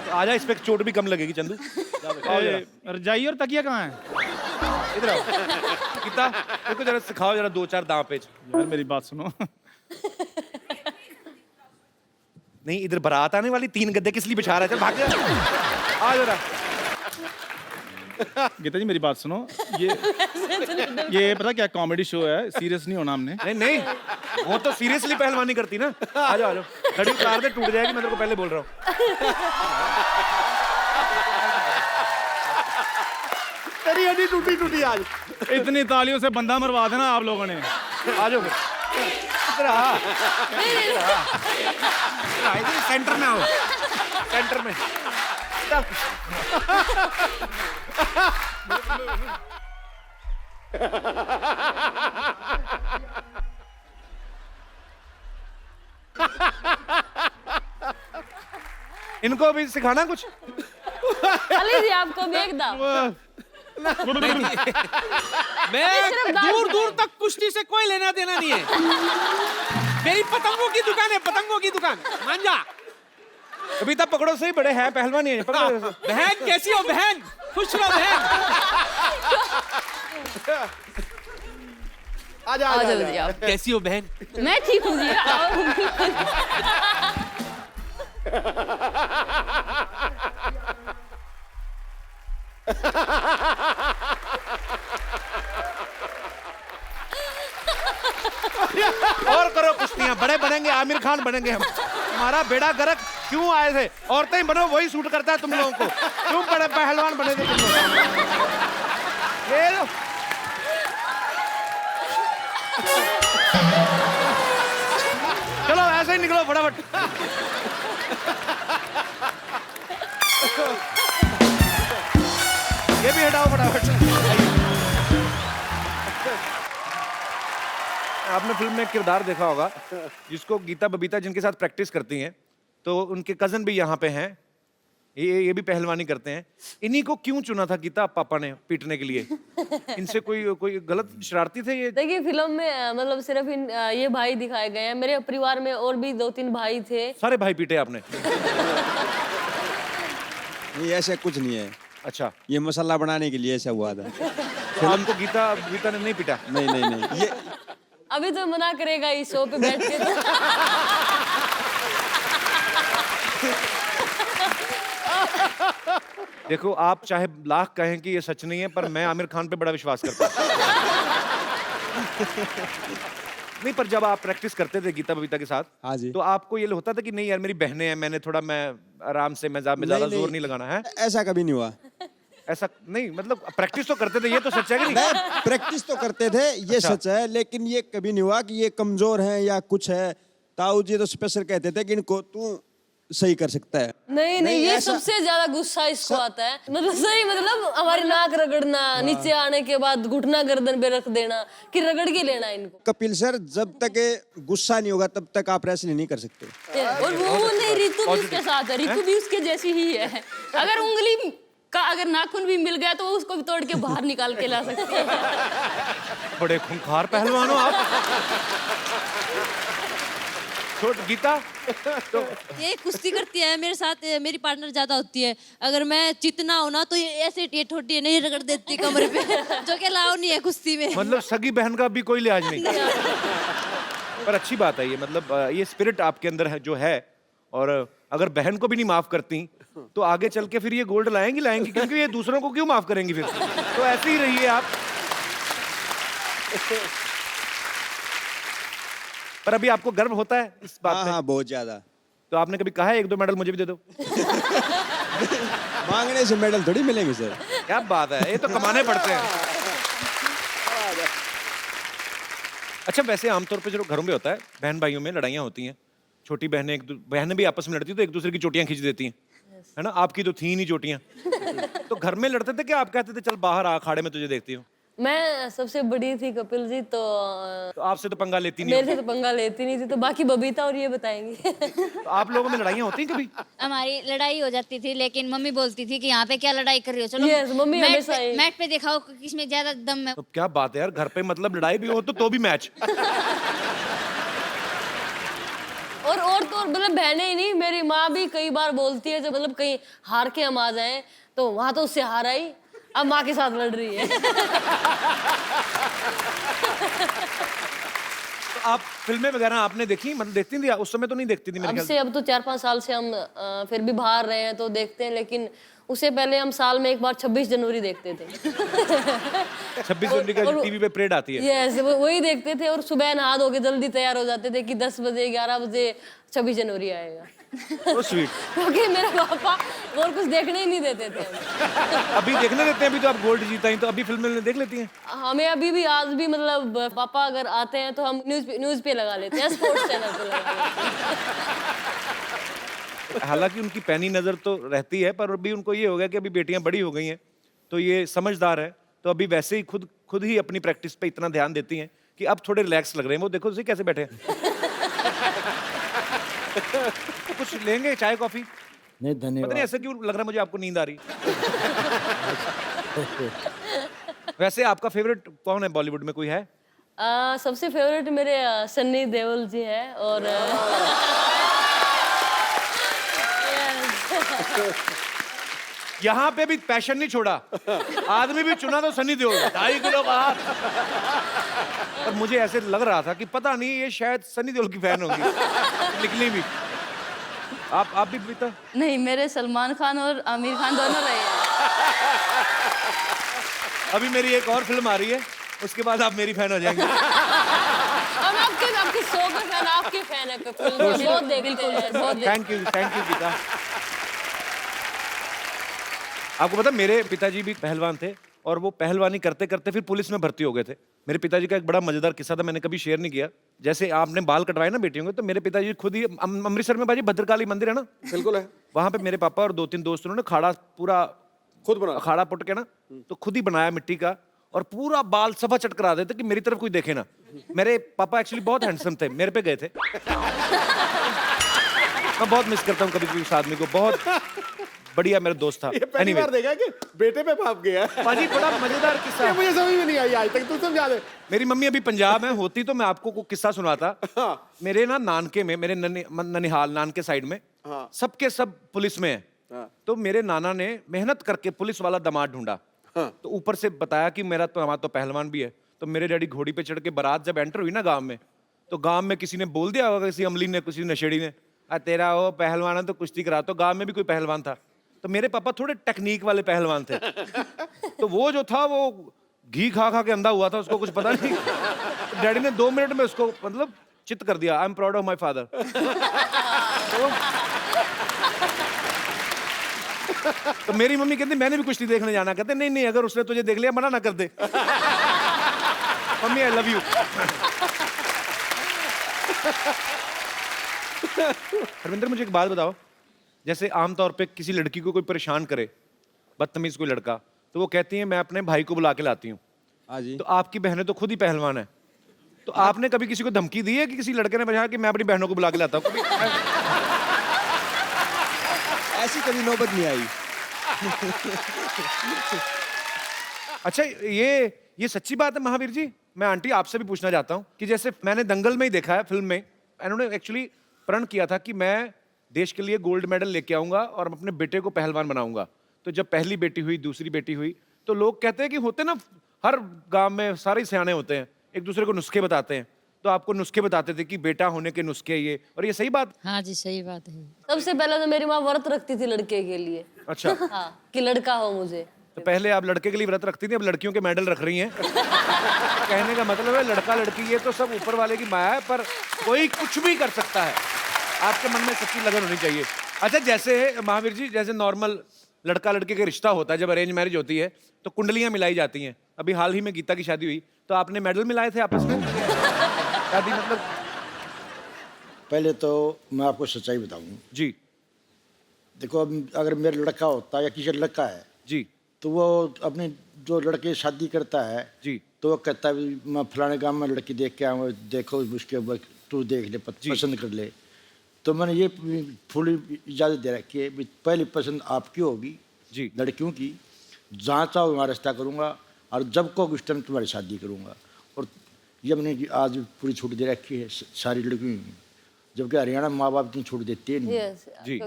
तो आजा, इस पे चोट भी कम लगेगी चंदू। रजाई और तकिया कहाँ है? इधर आओ। कितना देखो जरा, सिखाओ जरा 2-4 दांव पेच। यार मेरी बात सुनो। नहीं, इधर बारात आने वाली, 3 गद्दे किस लिए बिछा रहे थे? भाग जा, आ जरा। गीता जी मेरी बात सुनो, ये पता क्या कॉमेडी शो है, सीरियस नहीं होना हमने। नहीं नहीं, वो तो सीरियसली पहलवानी करती ना। आ जाओ, आ जाओ, घड़ी उतार दे, टूट जाएगी, मैं तेरे को पहले बोल रहा हूँ। तेरी हड्डी टूटी टूटी आज। इतनी तालियों से बंदा मरवा देना आप लोगों ने। आ जाओ फिर, इधर आ। इधर आ, इधर सेंटर में आओ, सेंटर में। इनको भी सिखाना कुछ। खाली जी आपको भी एक दाव। मैं दूर दूर तक कुश्ती से कोई लेना देना नहीं है। मेरी पतंगों की दुकान है, पतंगों की दुकान, मान जा। अभी तक पकड़ो, सही बड़े हैं पहलवान ही है, पकड़ो। बहन कैसी हो बहन? खुश रहो बहन। आजा आओ आजा जल्दी आजा। आओ। कैसी हो बहन? मैं ठीक हूँ जी, आओ। और करो कुश्तियां, बड़े बनेंगे, आमिर खान बनेंगे हम। हमारा बेड़ा गर्क क्यों आए थे? औरतें ही बनो, वही सूट करता है तुम लोगों को। क्यों बड़े पहलवान बने थे तुम लोग? ये लो। चलो ऐसे ही निकलो फटाफट। ये भी हटाओ फटाफट। आपने फिल्म में एक किरदार देखा होगा जिसको गीता बबीता जिनके साथ प्रैक्टिस करती हैं, तो उनके कजन भी यहाँ पे हैं, ये भी पहलवानी करते हैं। इन्हीं को क्यों चुना था गीता पापा ने पीटने के लिए? इनसे कोई गलत शरारती थे ये? देखिए फिल्म में मतलब सिर्फ ये भाई दिखाए गए हैं। मेरे परिवार में और भी 2-3 भाई थे। सारे भाई पीटे आपने? नहीं, ऐसा कुछ नहीं है। अच्छा, ये मसाला बनाने के लिए ऐसा हुआ था। तो आपको गीता ने नहीं पीटा? नहीं नहीं नहीं, ये अभी तो मना करेगा इस शो पे बैठ के। देखो, आप चाहे लाख कहें कि ये सच नहीं है, पर मैं आमिर खान पे बड़ा विश्वास करता हूँ। नहीं, पर जब आप प्रैक्टिस करते थे गीता बबीता के साथ, हाँ जी। तो आपको ये होता था कि नहीं यार मेरी बहनें हैं, मैं आराम से मैं ज्यादा जोर नहीं लगाना है? ऐसा कभी नहीं हुआ। ऐसा नहीं, मतलब प्रैक्टिस तो करते थे, ये तो सच है कि नहीं? नहीं, प्रैक्टिस तो करते थे, ये अच्छा। सच है, लेकिन ये कभी नहीं हुआ कि ये कमजोर हैं या कुछ है। ताऊ जी तो स्पेशल कहते थे कि इनको तू सही कर सकता है। नहीं नहीं, ये ऐसा- सबसे ज्यादा गुस्सा इसको आता है, मतलब सही, मतलब हमारी नाक रगड़ना, नीचे आने के बाद घुटना गर्दन पे रख देना कि रगड़ के लेना इनको। कपिल सर, जब तक ये गुस्सा नहीं होगा तब तक आप रेसलिंग नहीं कर सकते। और वो नहीं, रितु भी उसके साथ है, रितु भी उसके जैसी ही है। अगर उंगली का अगर नाखून भी मिल गया तो वो उसको भी तोड़ के बाहर निकाल के ला सकते हैं। बड़े खूंखार पहलवान हो आप। छोट गीता तो ये कुश्ती करती है मेरे साथ, मेरी पार्टनर ज्यादा होती है। अगर मैं चितना हो ना तो ये ऐसे ये ठोटी है नहीं रगड़ देती है कमरे पे, जो कि लाओ नहीं है कुश्ती में। मतलब सगी बहन का भी कोई लिहाज नहीं। पर अच्छी बात है ये, मतलब ये स्पिरिट आपके अंदर है जो है, और अगर बहन को भी नहीं माफ करती तो आगे चल के फिर ये गोल्ड लाएंगी, क्योंकि ये दूसरों को क्यों माफ करेंगी फिर? तो ऐसे ही रहिए आप। पर अभी आपको गर्व होता है इस बात हाँ पे? हाँ, बहुत ज्यादा। तो आपने कभी कहा है 1-2 मेडल मुझे भी दे दो? मांगने से मेडल थोड़ी मिलेंगे सर। क्या बात है, ये तो कमाने पड़ते हैं। अच्छा, वैसे आमतौर पे जो घरों में होता है, बहन भाइयों में लड़ाइयाँ होती हैं, छोटी बहनें भी आपस में लड़ती तो एक दूसरे की चोटियां खींच देती हैं, है ना? आपकी तो थी नहीं चोटियां। तो घर में लड़ते थे कि आप कहते थे चल बाहर आ, अखाड़े में तुझे देखती हूँ? मैं सबसे बड़ी थी कपिल जी, तो तो आपसे तो पंगा लेती नहीं मेरे से होगी। तो पंगा लेती नहीं थी, तो बाकी बबीता और ये बताएंगी। तो आप लोगों में लड़ाइयाँ होती हैं कभी? हमारी लड़ाई हो जाती थी, लेकिन मम्मी बोलती थी कि यहाँ पे क्या लड़ाई कर रही हो, चलो Yes, मम्मी हमेशा ही। मैट पे दिखाओ किसमें ज्यादा दम है। तो क्या बात है यार, घर पे मतलब लड़ाई भी हो तो भी मैच। और तो और मतलब बहनें ही नहीं, मेरी माँ भी कई बार बोलती है, जब मतलब कहीं हार के हम आ जाएं तो वहां तो उससे हार आई, अब माँ के साथ लड़ रही है। तो आप फिल्में वगैरह आपने देखी, मतलब देखती थी? उस समय तो नहीं देखती थी मेरे अब ख्याल से, अब तो 4-5 साल से हम फिर भी बाहर रहे हैं तो देखते हैं, लेकिन उससे पहले हम साल में एक बार 26 जनवरी देखते थे। 26 जनवरी का जो टीवी पे परेड आती है। यस, वही देखते थे, और सुबह नहा धो के जल्दी तैयार हो जाते थे कि 10 बजे 11 बजे 26 जनवरी आएगा। तो स्वीट। क्योंकि मेरे पापा और कुछ देखने ही नहीं देते थे हमें। अभी देखने देते हैं, अभी तो आप गोल्ड जीता ही, तो अभी फिल्में देख लेती हैं? हमें अभी भी आज भी मतलब पापा अगर आते हैं तो हम न्यूज पे लगा लेते हैं, स्पोर्ट्स चैनल पे लगा लेते हैं। हालांकि उनकी पैनी नजर तो रहती है, पर अभी उनको ये हो गया कि अभी बेटियां बड़ी हो गई हैं, तो ये समझदार है, तो अभी वैसे ही खुद ही अपनी प्रैक्टिस पे इतना ध्यान देती हैं कि अब थोड़े रिलैक्स लग रहे हैं। वो देखो कैसे बैठे हैं। तो कुछ लेंगे, चाय कॉफी? नहीं पता नहीं धन्यवाद। ऐसा क्यों लग रहा है मुझे आपको नींद आ रही। वैसे आपका फेवरेट कौन है बॉलीवुड में, कोई है? सबसे फेवरेट मेरे सन्नी देओल जी है, और यहाँ पे भी पैशन नहीं छोड़ा, आदमी भी चुना तो सनी देओल, 2.5 किलो का हाथ। और मुझे ऐसे लग रहा था कि पता नहीं ये शायद सनी देओल की फैन होगी, निकली भी। आप भी पीता? नहीं, मेरे सलमान खान और आमिर खान दोनों रहे हैं। अभी मेरी एक और फिल्म आ रही है, उसके बाद आप मेरी फैन हो जाएंगे। हम आपके शो के फैन, आपके फैन है कपिल, बहुत देखते हैं, बहुत थैंक यू गीता। आपको पता मेरे पिताजी भी पहलवान थे, और वो पहलवानी करते करते फिर पुलिस में भर्ती हो गए थे। मेरे पिताजी का एक बड़ा मजेदार किस्सा था, मैंने कभी शेयर नहीं किया। जैसे आपने बाल कटवाए ना बेटियों के, तो मेरे पिताजी खुद ही अमृतसर में बाजी भद्रकाली मंदिर है ना, बिल्कुल है, वहां पे मेरे पापा और 2-3 दोस्त उन्होंने खाड़ा पूरा खुद बना। अखाड़ा पुट के ना, तो खुद ही बनाया मिट्टी का, और पूरा बाल सफा चट करा देते कि मेरी तरफ कोई देखे ना। मेरे पापा एक्चुअली बहुत हैंडसम थे, मेरे पे गए थे। मैं बहुत मिस करता हूँ कभी कभी उस आदमी को, बहुत बढ़िया मेरा दोस्त था। ये पहली बार देखा कि बेटे पे भाप गया है। पाजी बड़ा मजेदार किस्सा ये है। मुझे समझ में नहीं आई आज तक, तू समझा दे। मेरी मम्मी अभी पंजाब में होती तो मैं आपको किस्सा सुनाता। हाँ। मेरे ना नानके में, मेरे ननिहाल नानके साइड में, हाँ। सबके सब पुलिस में है। हाँ। तो मेरे नाना ने मेहनत करके पुलिस वाला दामाद ढूंढा। हाँ। तो ऊपर से बताया कि मेरा तो हमारा तो पहलवान भी है। तो मेरे डैडी घोड़ी पे चढ़ के बारात जब एंटर हुई ना गांव में, तो गांव में किसी ने बोल दिया होगा, किसी अमली ने, किसी नशेड़ी ने, तेरा वो पहलवान है तो कुश्ती करा। तो गांव में भी कोई पहलवान था, तो मेरे पापा थोड़े टेक्निक वाले पहलवान थे। तो वो जो था वो घी खा खा के अंधा हुआ था, उसको कुछ पता नहीं। डैडी ने 2 मिनट में उसको मतलब चित कर दिया। I am proud of my father. तो मेरी मम्मी कहती मैंने भी कुश्ती देखने जाना। कहते नहीं नहीं, अगर उसने तुझे देख लिया मना ना कर दे। Mummy I love you. Harvinder मुझे एक बात बताओ, जैसे आमतौर पे किसी लड़की को कोई परेशान करे, बदतमीज कोई लड़का, तो वो कहती है मैं अपने भाई को बुला के लाती हूँ। हाँ जी। तो आपकी बहनें तो खुद ही पहलवान है, तो आपने कभी किसी को धमकी दी है कि किसी लड़के ने बताया कि मैं अपनी बहनों को बुला के लाता हूँ? कभी ऐसी कभी नौबत नहीं आई। अच्छा, ये सच्ची बात है महावीर जी? मैं आंटी आपसे भी पूछना चाहता हूँ कि जैसे मैंने दंगल में ही देखा है, फिल्म में इन्होंने एक्चुअली प्रण किया था कि मैं देश के लिए गोल्ड मेडल लेके आऊंगा और अपने बेटे को पहलवान बनाऊंगा। तो जब पहली बेटी हुई, दूसरी बेटी हुई, तो लोग कहते हैं कि होते ना, हर गांव में सारे सियाने होते हैं, एक दूसरे को नुस्खे बताते हैं। तो आपको नुस्खे बताते थे कि बेटा होने के नुस्खे ये, और ये सही बात? हाँ जी सही बात है। सबसे पहले तो मेरी माँ व्रत रखती थी लड़के के लिए। अच्छा। हाँ, कि लड़का हो मुझे। तो पहले आप लड़के के लिए व्रत रखती थी, अब लड़कियों के मेडल रख रही हैं। कहने का मतलब है लड़का लड़की ये तो सब ऊपर वाले की माया है, पर कोई कुछ भी कर सकता है। आपके मन में सच्ची लगन होनी चाहिए। अच्छा, जैसे महावीर जी, जैसे नॉर्मल लड़का लड़के का रिश्ता होता है, जब अरेंज मैरिज होती है तो कुंडलियां मिलाई जाती हैं। अभी हाल ही में गीता की शादी हुई, तो आपने मेडल मिलाए थे आपस में? शादी मतलब? पहले तो मैं आपको सच्चाई बताऊं जी। देखो, अब अगर मेरा लड़का होता या किसी लड़का है जी, तो वो अपने जो लड़के शादी करता है जी, तो वो कहता है मैं फलाने गांव में लड़की देख के आऊँ, देखो उसके बाद तू देख ले, पसंद कर ले। तो मैंने ये फुल इजाज़त दे रखी है, पहली पसंद आपकी होगी जी, लड़कियों की, जहाँ चाहो वहाँ रिश्ता करूँगा, और जब को उस टाइम तुम्हारी शादी करूँगा। और ये मैंने आज पूरी छूट दे रखी है सारी लड़कियों की, जबकि हरियाणा में माँ बाप इतनी छूट देते हैं नहीं। यस जी। ये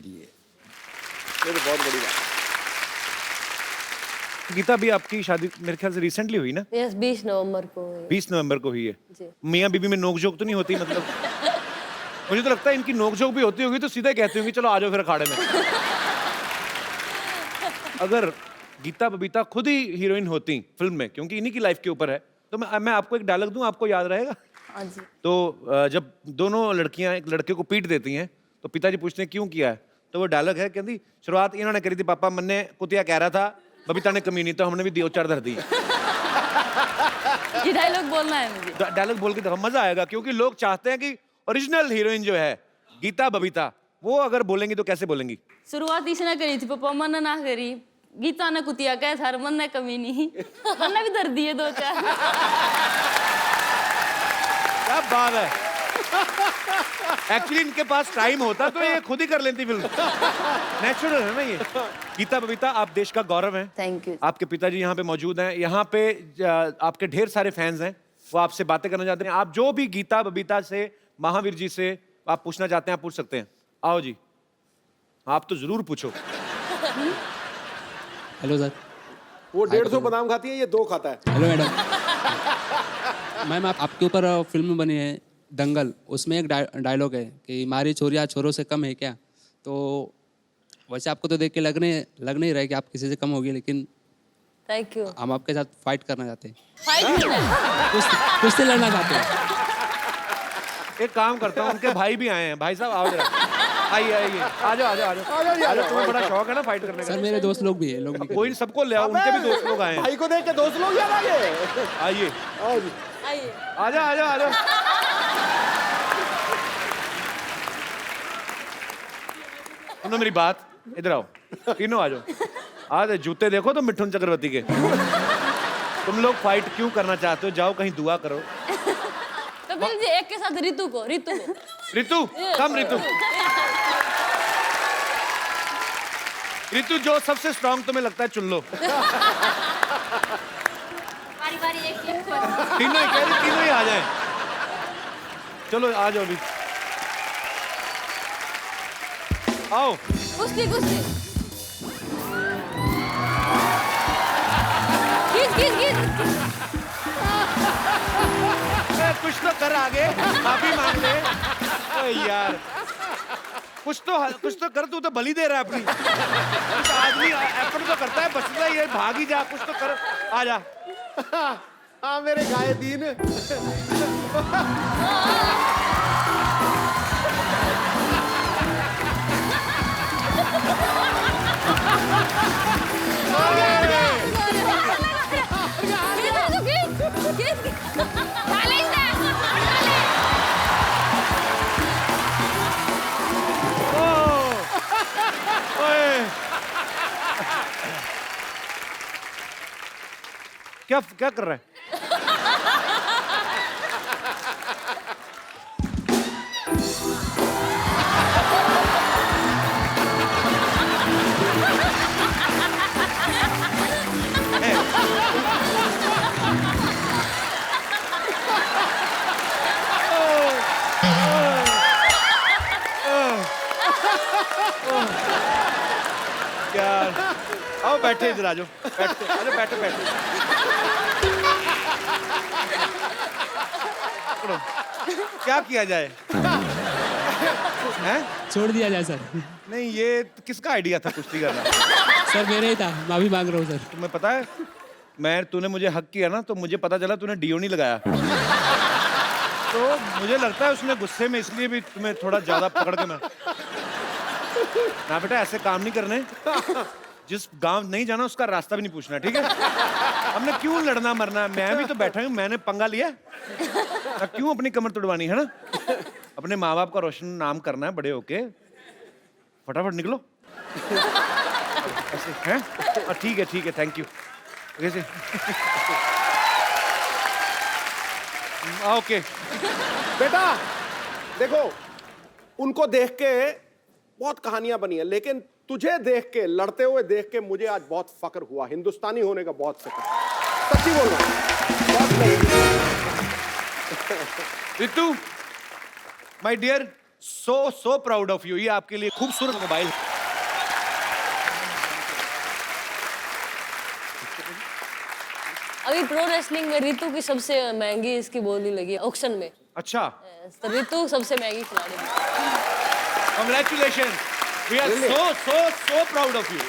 ये तो बहुत बड़ी बात है। गीता भी आपकी शादी मेरे ख्याल से रिसेंटली हुई ना? यस, 20 नवंबर को हुई। 20 नवंबर को हुई है। जी। मियाँ बीबी में नोकझोंक तो नहीं होती? मतलब मुझे तो लगता है इनकी नोकझोंक भी होती होगी तो सीधे कहती होंगी चलो आ जाओ फिर अखाड़े में। अगर गीता बबीता खुद ही हीरोइन होती फिल्म में, क्योंकि इन्हीं की लाइफ के ऊपर है, तो मैं आपको एक डायलॉग दूं, आपको याद रहेगा? हाँ जी। तो जब दोनों लड़कियां एक लड़के को पीट देती हैं तो पिताजी पूछते हैं क्यों किया है, तो वो डायलॉग है, कहती शुरुआत इन्होंने करी थी पापा, मन्ने कुतिया कह रहा था, बबीता ने कमी नहीं, तो हमने भी 2-4 धर दी। ये डायलॉग बोलना है मुझे। डायलॉग बोल के देखो, मजा आएगा, क्योंकि लोग चाहते हैं कि ओरिजिनल हीरोइन जो है गीता बबीता, वो अगर बोलेंगी तो कैसे बोलेंगी? शुरुआत इसने करी थी पापा, मन ना करी, गीता ने कुतिया कह था, मन ने कमी नहीं, मन भी दर्द दिए 2-4। क्या बात है। एक्चुअली इनके पास टाइम होता तो ये खुद ही कर लेती फिल्म। नेचुरल है ना ये। गीता बबीता, आप देश का गौरव हैं। Thank you. आपके पिताजी यहाँ पे मौजूद हैं, यहाँ पे आपके ढेर सारे फैंस हैं, वो आपसे बातें करना चाहते हैं। आप जो भी गीता बबीता से, महावीर जी से आप पूछना चाहते हैं, आप पूछ सकते हैं। आओ जी, आप तो जरूर पूछो। Hello sir. वो 150 बादाम खाती है, ये 2 खाता है। Hello madam. मैम आपके ऊपर फिल्म बनी है दंगल, उसमें एक डायलॉग है कि मारी चोरियां छोरों से कम है क्या? तो वैसे आपको तो देख के लग नहीं रहा है कि आप किसी से कम होगी, लेकिन थैंक यू। हम आपके साथ फाइट करना चाहते हैं, फाइट करना है। कुश्ती लड़ना चाहते हैं। एक काम करता हूँ, उनके भाई भी आए हैं। भाई साहब आओ जरा, आइए आइए, आ जाओ आ जाओ आ जाओ। तुम्हें बड़ा शौक है ना फाइट करने का? सर मेरे दोस्त लोग भी हैं, लोग भी कोई नहीं, सबको ले आओ, उनके भी दोस्त लोग आए हैं। भाई को देख के दोस्त लोग याद आ गए। आइए, आओ जी। आइए। आ जाओ आ जाओ आ जाओ। सुनो मेरी बात, इधर आओ, तीनों आ जाओ। आज जूते देखो तो मिठुन चक्रवर्ती के। तुम लोग फाइट क्यों करना चाहते हो? जाओ कहीं दुआ करो। तो फिर जी एक के साथ रितु को। रितु, कम रितु। रितु, जो सबसे स्ट्रांग तुम्हें लगता है चुन लो। बारी एक तीनों ही कह रही, तीनों ही आ जाएं। चलो आ जाओ अभी, आओ। कुश्ती कुश्ती। गीत। कुछ तो कर आगे, माफी मांग ले। ओ यार, कुछ तो कर, तू तो बलि दे रहा है अपनी। कुछ आदमी एफर्ट तो करता है, बचता ही है, भाग ही जा, कुछ तो कर, आ जा। हाँ मेरे गाये दीन। क्या क्या कर रहा है? क्या? आओ बैठे इधर, आ जाओ, बैठते, अरे बैठो बैठो। पकड़ो। क्या किया जाए? हैं? छोड़ दिया जाए सर। नहीं, ये किसका आइडिया था कुश्ती करना? सर मेरे ही था, माफी मांग रहा हूँ सर। तुम्हें पता है, तूने मुझे हक किया ना, तो मुझे पता चला तूने डीओ नहीं लगाया। तो मुझे लगता है उसने गुस्से में इसलिए भी तुम्हें थोड़ा ज्यादा पकड़ के मैं। ना बेटा, ऐसे काम नहीं करने। जिस गांव नहीं जाना उसका रास्ता भी नहीं पूछना, ठीक है? हमने क्यों लड़ना मरना? मैं भी तो बैठा हूँ, मैंने पंगा लिया। क्यों अपनी कमर तोड़वानी है ना? अपने माँ बाप का रोशन नाम करना है बड़े होके। फटाफट निकलो। ऐसे हैं? ठीक है, थैंक यू। कैसे? ओके। बेटा देखो, उनको देख के बहुत कहानियां बनी है, लेकिन तुझे देख के, लड़ते हुए देख के मुझे आज बहुत फक्र हुआ। हिंदुस्तानी होने का बहुत फक्र। सच्ची बोल रहा हूं, बहुत नहीं। Ritu, my dear, so proud of you. ये आपके लिए खूबसूरत मोबाइल। अभी प्रो रेसलिंग में रितु की सबसे महंगी इसकी बोली लगी ऑक्शन में। अच्छा, तो रितु सबसे महंगी खिलाड़ी है। Congratulations. We are so proud of you.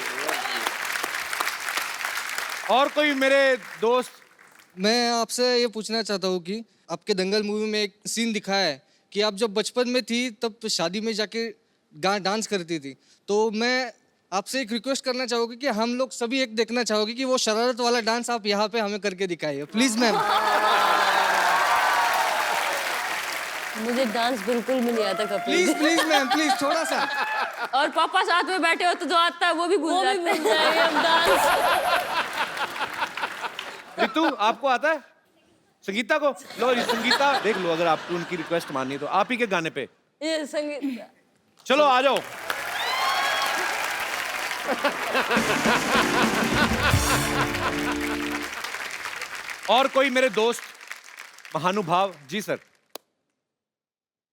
और कोई मेरे दोस्त? मैं आपसे ये पूछना चाहता हूँ कि आपके दंगल मूवी में एक सीन दिखाया है कि आप जब बचपन में थी तब शादी में जाके डांस करती थी। तो मैं आपसे एक रिक्वेस्ट करना चाहूँगी कि हम लोग सभी एक देखना चाहोगे कि वो शरारत वाला डांस आप यहाँ पे हमें करके दिखाइए, प्लीज मैम। मुझे डांस बिल्कुल भी नहीं आता कपिल। प्लीज मैम, प्लीज थोड़ा सा। और पापा साथ में बैठे हो तो जो आता है वो भी भूल जाते हैं हम डांस। रितु, आपको आता है? संगीता को लो, ये संगीता देख लो, अगर आपको उनकी रिक्वेस्ट माननी है तो आप ही के गाने पे। ये संगीत, चलो आ जाओ। और कोई मेरे दोस्त महानुभाव? जी sir.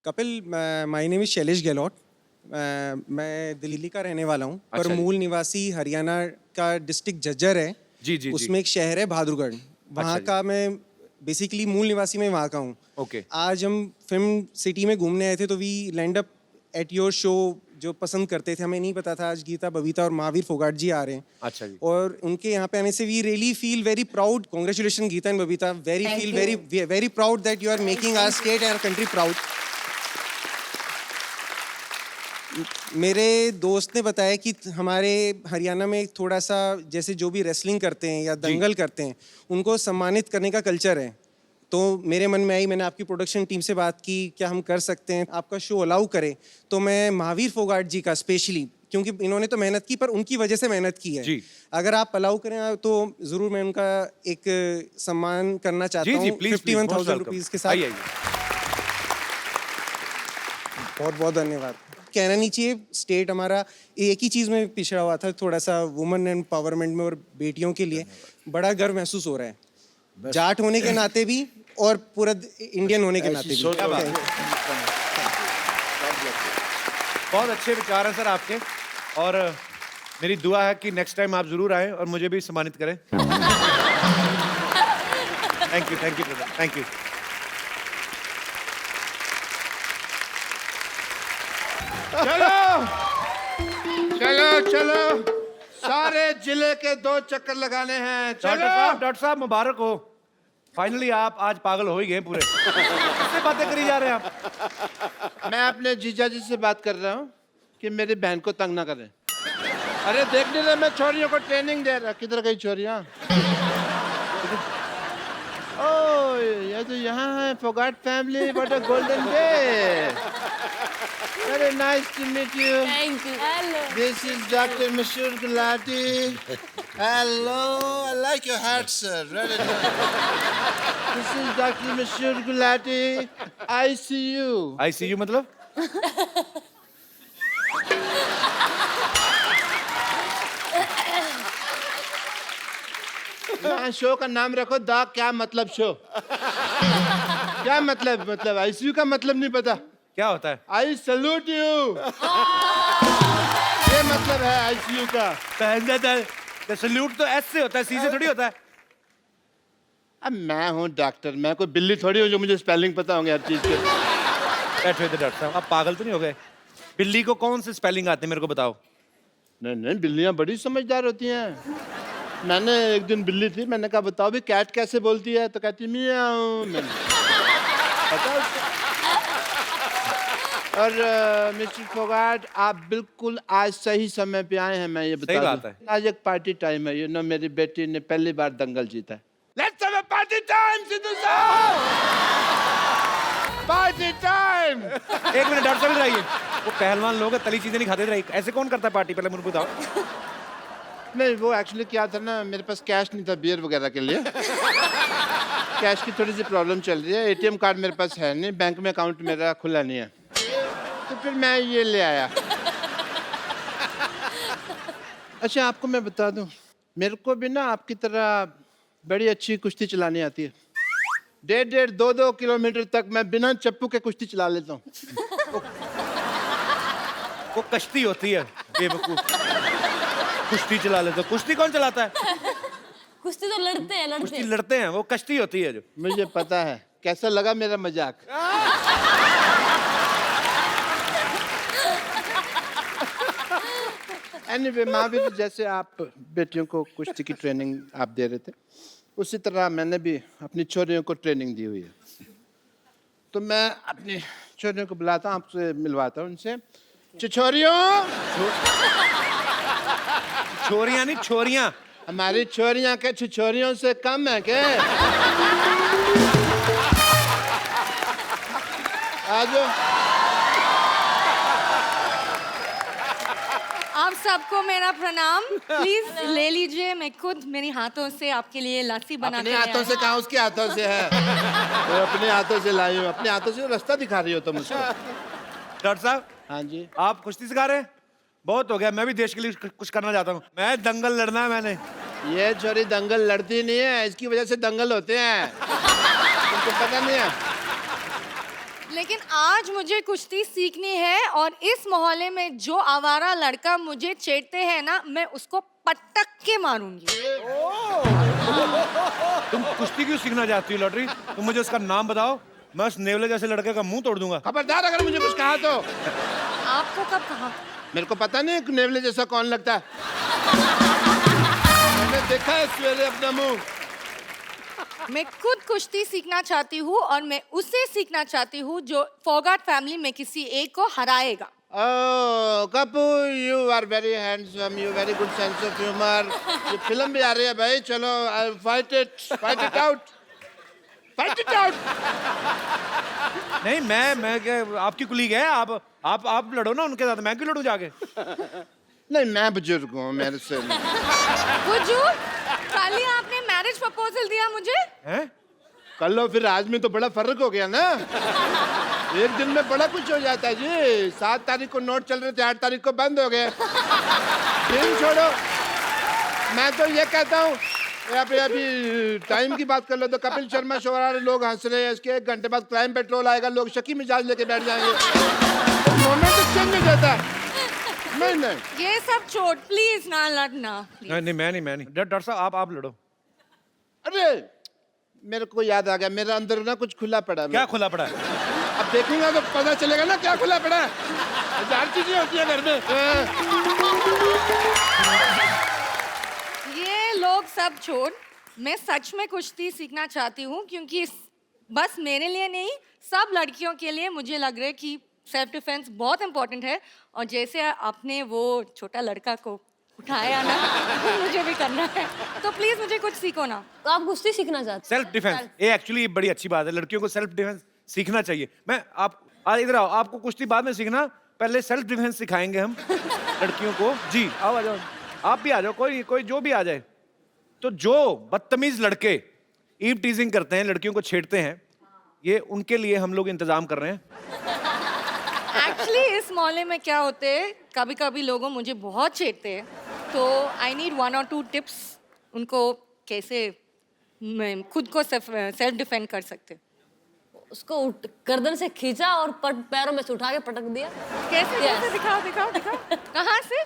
Kapil, my name is Shailesh Gehlot. मैं दिल्ली का रहने वाला हूँ, पर अच्छा मूल निवासी हरियाणा का डिस्ट्रिक्ट झज्जर है। जी। उसमें एक शहर है बहादुरगढ़, वहाँ का मैं बेसिकली मूल निवासी में वहाँ का हूँ। ओके। आज हम फिल्म सिटी में घूमने आए थे, तो we land up at your show, जो पसंद करते थे। हमें नहीं पता था आज गीता, बबीता और महावीर फोगाट जी आ रहे हैं। अच्छा जी। और उनके यहाँ पे आने से we really feel very proud. Congratulation Geeta and Babita, very proud that you are making our state and our country proud. मेरे दोस्त ने बताया कि हमारे हरियाणा में थोड़ा सा, जैसे जो भी रेसलिंग करते हैं या दंगल करते हैं, उनको सम्मानित करने का कल्चर है। तो मेरे मन में आई, मैंने आपकी प्रोडक्शन टीम से बात की, क्या हम कर सकते हैं, आपका शो अलाउ करें। तो मैं महावीर फोगाट जी का स्पेशली, क्योंकि इन्होंने तो मेहनत की पर उनकी वजह से मेहनत की है, अगर आप अलाउ करें तो जरूर मैं उनका एक सम्मान करना चाहता हूँ 51,000 रुपीज के साथ। बहुत बहुत धन्यवाद। कहना नहीं चाहिए, स्टेट हमारा एक ही चीज़ में पिछड़ा हुआ था, थोड़ा सा वुमेन एम्पावरमेंट में, और बेटियों के लिए बड़ा गर्व महसूस हो रहा है, जाट होने के नाते भी और पूरा इंडियन होने के नाते भी। बहुत अच्छे विचार हैं सर आपके, और मेरी दुआ है कि नेक्स्ट टाइम आप जरूर आएं और मुझे भी सम्मानित करें। Thank you brother, thank you. चलो चलो चलो, सारे जिले के 2 चक्कर लगाने हैं। डॉक्टर साहब मुबारक हो, फाइनली आप आज पागल हो ही गए पूरे। किससे बातें करी जा रहे हैं आप? मैं अपने जीजा जी से बात कर रहा हूँ कि मेरी बहन को तंग ना करें। अरे देख नहीं रहे, मैं छोरियों को ट्रेनिंग दे रहा। किधर गई छोरियाँ? ओह, ये तो यहाँ है। Phogat family, what a golden day. Very nice to meet you. Thank you. Hello. This is Dr. Mashur Gulati. Hello, I like your hat, sir. Really nice. This is Dr. Mashur Gulati. ICU. ICU मतलब? Show का नाम रखो दा क्या मतलब show. क्या मतलब ICU का मतलब नहीं पता। क्या होता है? I salute you. ये मतलब है आईसीयू का। सल्यूट तो एस से होता है, सी से थोड़ी होता है। अब मैं हूँ डॉक्टर, मैं कोई बिल्ली थोड़ी हूँ जो मुझे स्पेलिंग पता होंगे हर चीज के। बैठो इधर डॉक्टर साहब, आप पागल तो नहीं हो गए? बिल्ली को कौन से स्पेलिंग आते हैं मेरे को बताओ। नहीं, बिल्लियाँ बड़ी समझदार होती हैं। मैंने एक दिन बिल्ली थी, मैंने कहा बताओ भी कैट कैसे बोलती है, तो कहती मियाऊ। मैंने पता उसको। और मिस्टर फोगाट, आप बिल्कुल आज सही समय पे आए हैं। मैं ये बता दूं, आज एक पार्टी टाइम है। मेरी बेटी ने पहली बार दंगल जीता है। Let's have a party time Sidhu साहब। Party time. एक मिनट डॉक्टर साहब, रहिए। वो पहलवान लोग तली चीजें नहीं खाते थे, ऐसे कौन करता है पार्टी? पहले मुझे बताओ। नहीं, वो एक्चुअली क्या था ना, मेरे पास कैश नहीं था बियर वगैरह के लिए। कैश की थोड़ी सी प्रॉब्लम चल रही है। एटीएम कार्ड मेरे पास है नहीं, बैंक में अकाउंट मेरा खुला नहीं है, तो फिर मैं ये ले आया। अच्छा, आपको मैं बता दूं, मेरे को भी ना आपकी तरह बड़ी अच्छी कुश्ती चलानी आती है। 1.5 2 किलोमीटर तक मैं बिना चप्पू के कुश्ती चला लेता हूँ। वो कश्ती होती है बेवकूफ। कुश्ती चला लेते। कुश्ती कौन चलाता है? कुश्ती तो लड़ते हैं। कुश्ती लड़ते हैं, वो कश्ती होती है जो। मुझे पता है। कैसा लगा मेरा मजाक? एनीवे, माँ भी जैसे आप बेटियों को कुश्ती की ट्रेनिंग आप दे रहे थे, उसी तरह मैंने भी अपनी छोरियों को ट्रेनिंग दी हुई है। तो मैं अपनी छोरियों को बुलाता हूँ, आपसे मिलवाता हूँ उनसे। छोरियों, छोरियां नहीं, छोरियां। हमारी छोरियां के छोरियों से कम है क्या? आज आप सबको मेरा प्रणाम। प्लीज ले लीजिए, मैं खुद मेरे हाथों से आपके लिए लस्सी बना अपने हाथों से कहा, उसके हाथों से है। तो अपने हाथों से लाई हूँ, अपने हाथों से रास्ता दिखा रही हो तुम मुझको। डॉक्टर साहब। हाँ जी। आप कुश्ती सिखा रहे हैं? बहुत हो गया, मैं भी देश के लिए कुछ करना चाहता हूँ। मैं दंगल लड़ना है मैंने। ये छोरी दंगल लड़ती नहीं है, इसकी वजह से दंगल होते हैं। तुमको पता नहीं है? लेकिन आज मुझे कुश्ती सीखनी है, और इस मोहल्ले में जो आवारा लड़का मुझे छेड़ते हैं ना, मैं उसको पटक के मारूंगी। तुम कुश्ती क्यों सीखना चाहती हो लॉटरी? तुम मुझे उसका नाम बताओ, मैं उस नेवले जैसे लड़के का मुंह तोड़ दूंगा। खबरदार अगर मुझे कुछ कहा तो। आपको कब कहा? मेरे को पता नहीं नेवले जैसा कौन लगता है। मैंने देखा है सवेरे अपना मुंह। मैं खुद कुश्ती सीखना चाहती हूँ, और मैं उससे सीखना चाहती हूँ जो फोगाट फैमिली में किसी एक को हराएगा। Oh, Kapoor, you are very handsome. You very good sense of humor. ये फिल्म भी आ रही है भाई, चलो fight it out. Fight it out. नहीं, मैं क्या, आपकी कुलीग है, आप लड़ो ना उनके साथ, मैं क्यों लड़ूं जाके? नहीं, मैं बुजुर्ग हूँ, मेरे से बुजुर्ग? कल ही आपने मैरिज प्रपोजल दिया मुझे। हैं? कल लो, फिर आज में तो बड़ा फर्क हो गया ना। एक दिन में बड़ा कुछ हो जाता है जी। 7 तारीख को नोट चल रहे थे, 8 तारीख को बंद हो गए। दिन छोड़ो, मैं तो ये कहता हूँ, अभी टाइम की बात कर लो तो कपिल शर्मा शो वाले लोग हंस रहे हैं, इसके 1 घंटे बाद क्राइम पेट्रोल आएगा, लोग शकी मिजाज लेके बैठ जाएंगे। मोमेंट चेंज हो जाता है। नहीं, ये सब छोड़, प्लीज ना लड़ना। नहीं, मैं नहीं। डॉक्टर साहब, आप लड़ो। अरे मेरे को याद आ गया, मेरा अंदर ना कुछ खुला पड़ा है। क्या खुला पड़ा है? अब देखूंगा तो पता चलेगा ना क्या खुला पड़ा है। 1000 चीजें होती है घर में। सब छोड़, मैं सच में कुश्ती सीखना चाहती हूँ क्योंकि बस मेरे लिए नहीं, सब लड़कियों के लिए मुझे लग रहा है कि सेल्फ डिफेंस बहुत इंपॉर्टेंट है। और जैसे आपने वो छोटा लड़का को उठाया ना, मुझे भी करना है, तो प्लीज मुझे कुछ सीखो ना। तो आप कुश्ती सीखना चाहते हैं? सेल्फ डिफेंस, ये एक्चुअली बड़ी अच्छी बात है, लड़कियों को सेल्फ डिफेंस सीखना चाहिए। मैं आप इधर आओ, आपको कुश्ती बाद में सीखना, पहले सेल्फ डिफेंस सिखाएंगे हम लड़कियों को। जी आओ, आ जाओ, आप भी आ जाओ, कोई जो भी आ जाए। तो जो बदतमीज लड़के ईव टीजिंग करते हैं, लड़कियों को छेड़ते हैं, ये उनके लिए हम लोग इंतजाम कर रहे हैं। एक्चुअली इस मोहल्ले में क्या होते हैं, कभी कभी लोगों मुझे बहुत छेड़ते हैं, तो आई नीड 1 or 2 टिप्स उनको कैसे खुद को सेल्फ डिफेंड कर सकते। उसको गर्दन से खींचा और पैरों में से उठा के पटक दिया। कैसे कैसे दिखाओ दिखाओ दिखाओ। कहाँ से?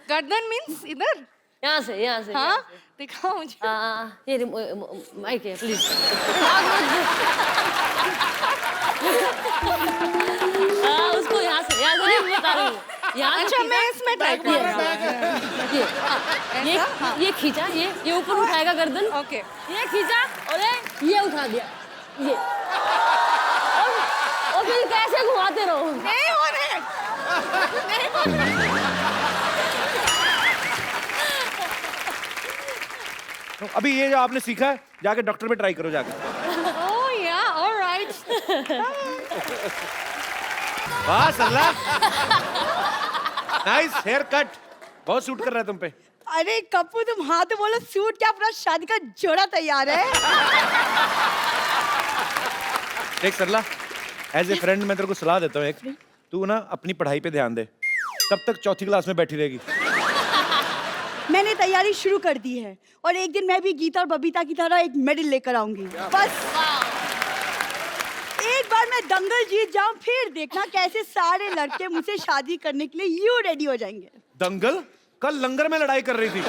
गर्दन मीन्स इधर? यहाँ से हाँ दिखाओ मुझे। ये माइक है, प्लीज। उसको यहाँ से नहीं बता रही हूँ। यहाँ अच्छा मैं इसमें ट्राई करूँगा। ये खींचा, ये ऊपर उठाएगा गर्दन। ओके। ये खींचा और ये उठा दिया, ये। और फिर कैसे घुमाते रहो। नहीं हो रहे, नहीं हो रहे। अभी ये जो आपने सीखा है, जाके डॉक्टर पे ट्राई करो जाके। ओह या, ऑलराइट। वाह सरला, नाइस हेयर कट, बहुत सूट कर रहा है तुम पे। अरे कप्पू, तुम हाँ तो बोलो, सूट क्या, अपना शादी का जोड़ा तैयार है। देख सरला, एज ए फ्रेंड मैं तेरे को सलाह देता हूँ एक, तू ना अपनी पढ़ाई पे ध्यान दे। कब तक चौथी क्लास में बैठी रहेगी? मैंने तैयारी शुरू कर दी है और एक दिन मैं भी गीता और बबीता की तरह एक मेडल लेकर आऊंगी। बस एक बार मैं दंगल जीत जाऊं, फिर देखना कैसे सारे लड़के मुझसे शादी करने के लिए यूं रेडी हो जाएंगे। दंगल? कल लंगर में लड़ाई कर रही थी।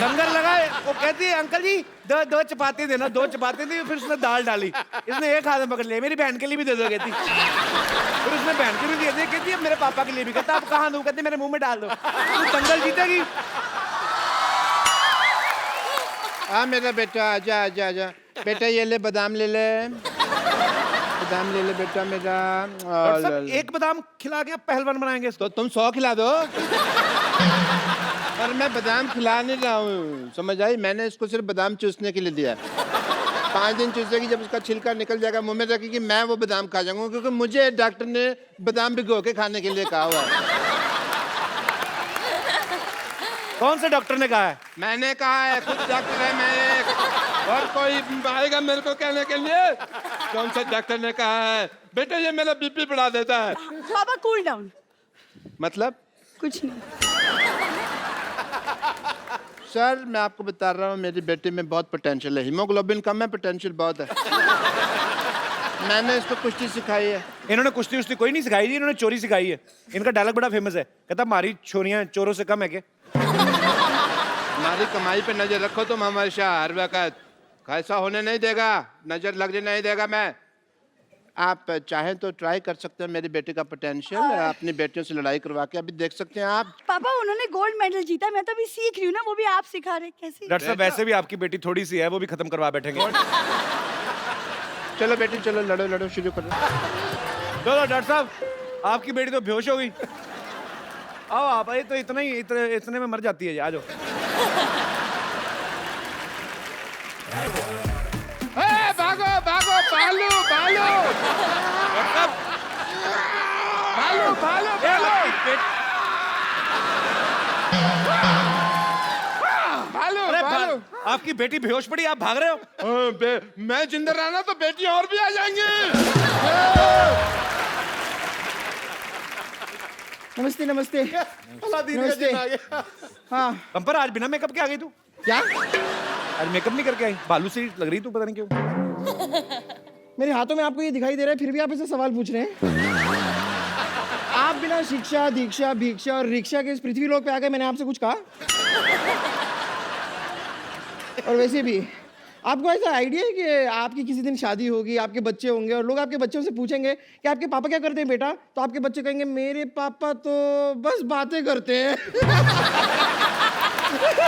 लंगर लगाए, वो कहती है अंकल जी दो चपाती देना, 2 चपाती दी, फिर उसने दाल डाली, इसने एक हाथ में पकड़ लिया, मेरी बहन के लिए भी दे दो कहती। फिर उसने बहन के भी दे दी, कहती है मेरे पापा के लिए भी, कहता आप कहाँ दूं, कहती मेरे मुंह में डाल दो। तू दंगल जीतेगी। हाँ मेरा बेटा, आजा आजा आजा बेटा, ये ले बादाम ले ले, बादाम ले ले बेटा मेरा। एक बादाम खिला के पहलवान बनाएंगे इसको। तो तुम 100 खिला दो। पर मैं बादाम खिला नहीं रहा हूँ, समझ आई? मैंने इसको सिर्फ बादाम चूसने के लिए दिया है। 5 दिन चूसेगी, जब उसका छिलका निकल जाएगा मुंह में रखेगी, मैं वो बादाम खा जाऊंगा, क्योंकि मुझे डॉक्टर ने बादाम भिगो के खाने के लिए कहा हुआ है। कौन से डॉक्टर ने कहा है? मैंने कहा है, खुद डॉक्टर है मैं एक, और कोई आएगा मेरे को कहने के लिए? कौन सा डॉक्टर ने कहा है? बेटा ये मेरा बीपी बढ़ा देता है। बाबा कूल डाउन। मतलब? कुछ नहीं सर, मैं आपको बता रहा हूँ, मेरी बेटी में बहुत पोटेंशियल है। हीमोग्लोबिन कम है, पोटेंशियल बहुत है। मैंने इसको कुश्ती सिखाई है। इन्होंने कुश्ती उश्ती कोई नहीं सिखाई जी, इन्होंने चोरी सिखाई है। इनका डायलॉग बड़ा फेमस है, कहता हमारी छोरियां चोरों से कम है क्या? हमारी कमाई पे नजर रखो तुम हमेशा, हर वक्त। ऐसा होने नहीं देगा, नजर लगने नहीं देगा मैं। आप चाहें तो ट्राई कर सकते हैं मेरी बेटी का पोटेंशियल, अपनी बेटियों से लड़ाई करवा के अभी देख सकते हैं आप। पापा, उन्होंने गोल्ड मेडल जीता, मैं तो अभी सीख रही हूँ ना, वो भी आप सिखा रहे कैसे? डॉक्टर साहब वैसे भी आपकी बेटी थोड़ी सी है, वो भी खत्म करवा बैठेंगे। चलो बेटी चलो, लड़ो लड़ो, शुरू करो। चलो डॉक्टर साहब, आपकी बेटी तो बेहोश हो गई। आओ आप, ये तो इतने में मर जाती है। आ जाओ। भागो भागो, भालू भालू भालू भालू भालू भालू। आपकी बेटी बेहोश पड़ी, आप भाग रहे हो? मैं जिंदा रहना तो बेटियां और भी आ जाएंगी। नमस्ते नमस्ते नमस्ते। हाँ पंपर, आज बिना मेकअप के आ गई तू? क्या? आज मेकअप नहीं करके आई? भालू सी लग रही तू, पता नहीं क्यों। मेरे हाथों में आपको ये दिखाई दे रहा है, फिर भी आप ऐसे सवाल पूछ रहे हैं। आप बिना शिक्षा दीक्षा भिक्षा और रिक्शा के इस पृथ्वी लोक पे आ गए, मैंने आपसे कुछ कहा? और वैसे भी आपको ऐसा आइडिया है कि आपकी किसी दिन शादी होगी, आपके बच्चे होंगे और लोग आपके बच्चों से पूछेंगे कि आपके पापा क्या करते हैं बेटा, तो आपके बच्चे कहेंगे मेरे पापा तो बस बातें करते हैं।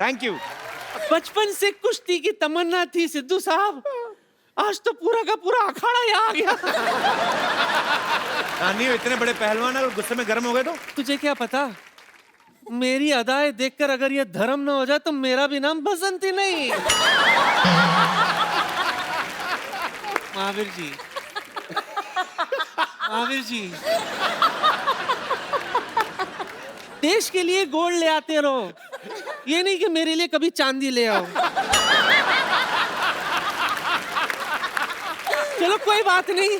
Thank you. बचपन से कुश्ती की तमन्ना थी सिद्धू साहब, आज तो पूरा का पूरा अखाड़ा यहाँ आ गया। नानी इतने बड़े पहलवान और गुस्से में गर्म हो गए तो? तुझे क्या पता, मेरी अदाएं देखकर अगर ये धर्म न हो जाए तो मेरा भी नाम बसंती नहीं। महावीर जी, महावीर जी, देश के लिए गोल्ड ले आते रहो, ये नहीं कि मेरे लिए कभी चांदी ले आओ। चलो कोई बात नहीं,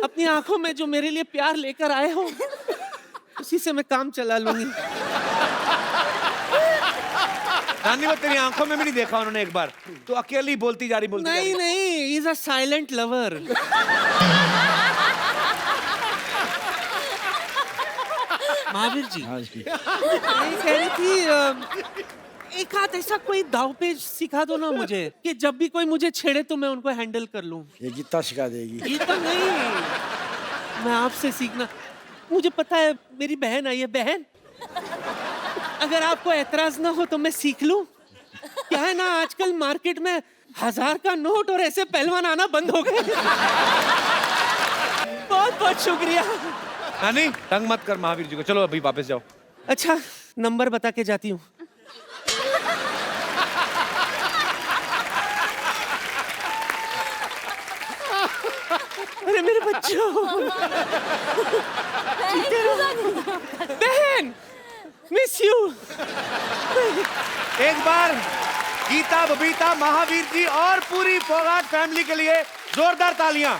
अपनी आंखों में जो मेरे लिए प्यार लेकर आए हो उसी से मैं काम चला लूंगी। नानी वो तेरी आंखों में भी नहीं देखा उन्होंने एक बार, तो अकेली बोलती जा रही नहीं नहीं, he is a silent lover. Mahavir ji, मैं कह रही थी एक हाथ ऐसा कोई दाव पेच सिखा दो ना मुझे, कि जब भी कोई मुझे छेड़े तो मैं उनको हैंडल कर लूं। ये गीता सिखा देगी। ये तो नहीं, मैं आपसे सीखना, मुझे पता है मेरी बहन आई है। बहन, अगर आपको एतराज ना हो तो मैं सीख लूं। क्या है ना, आजकल मार्केट में 1000 का नोट और ऐसे पहलवान आना बंद हो गए। बहुत बहुत शुक्रिया। नानी तंग मत कर महावीर जी को, चलो अभी वापस जाओ। अच्छा, नंबर बता के जाती हूँ। अरे मेरे बच्चों, बहन, मिस यू। एक बार गीता, बबीता, महावीर जी और पूरी फोगाट फैमिली के लिए जोरदार तालियां।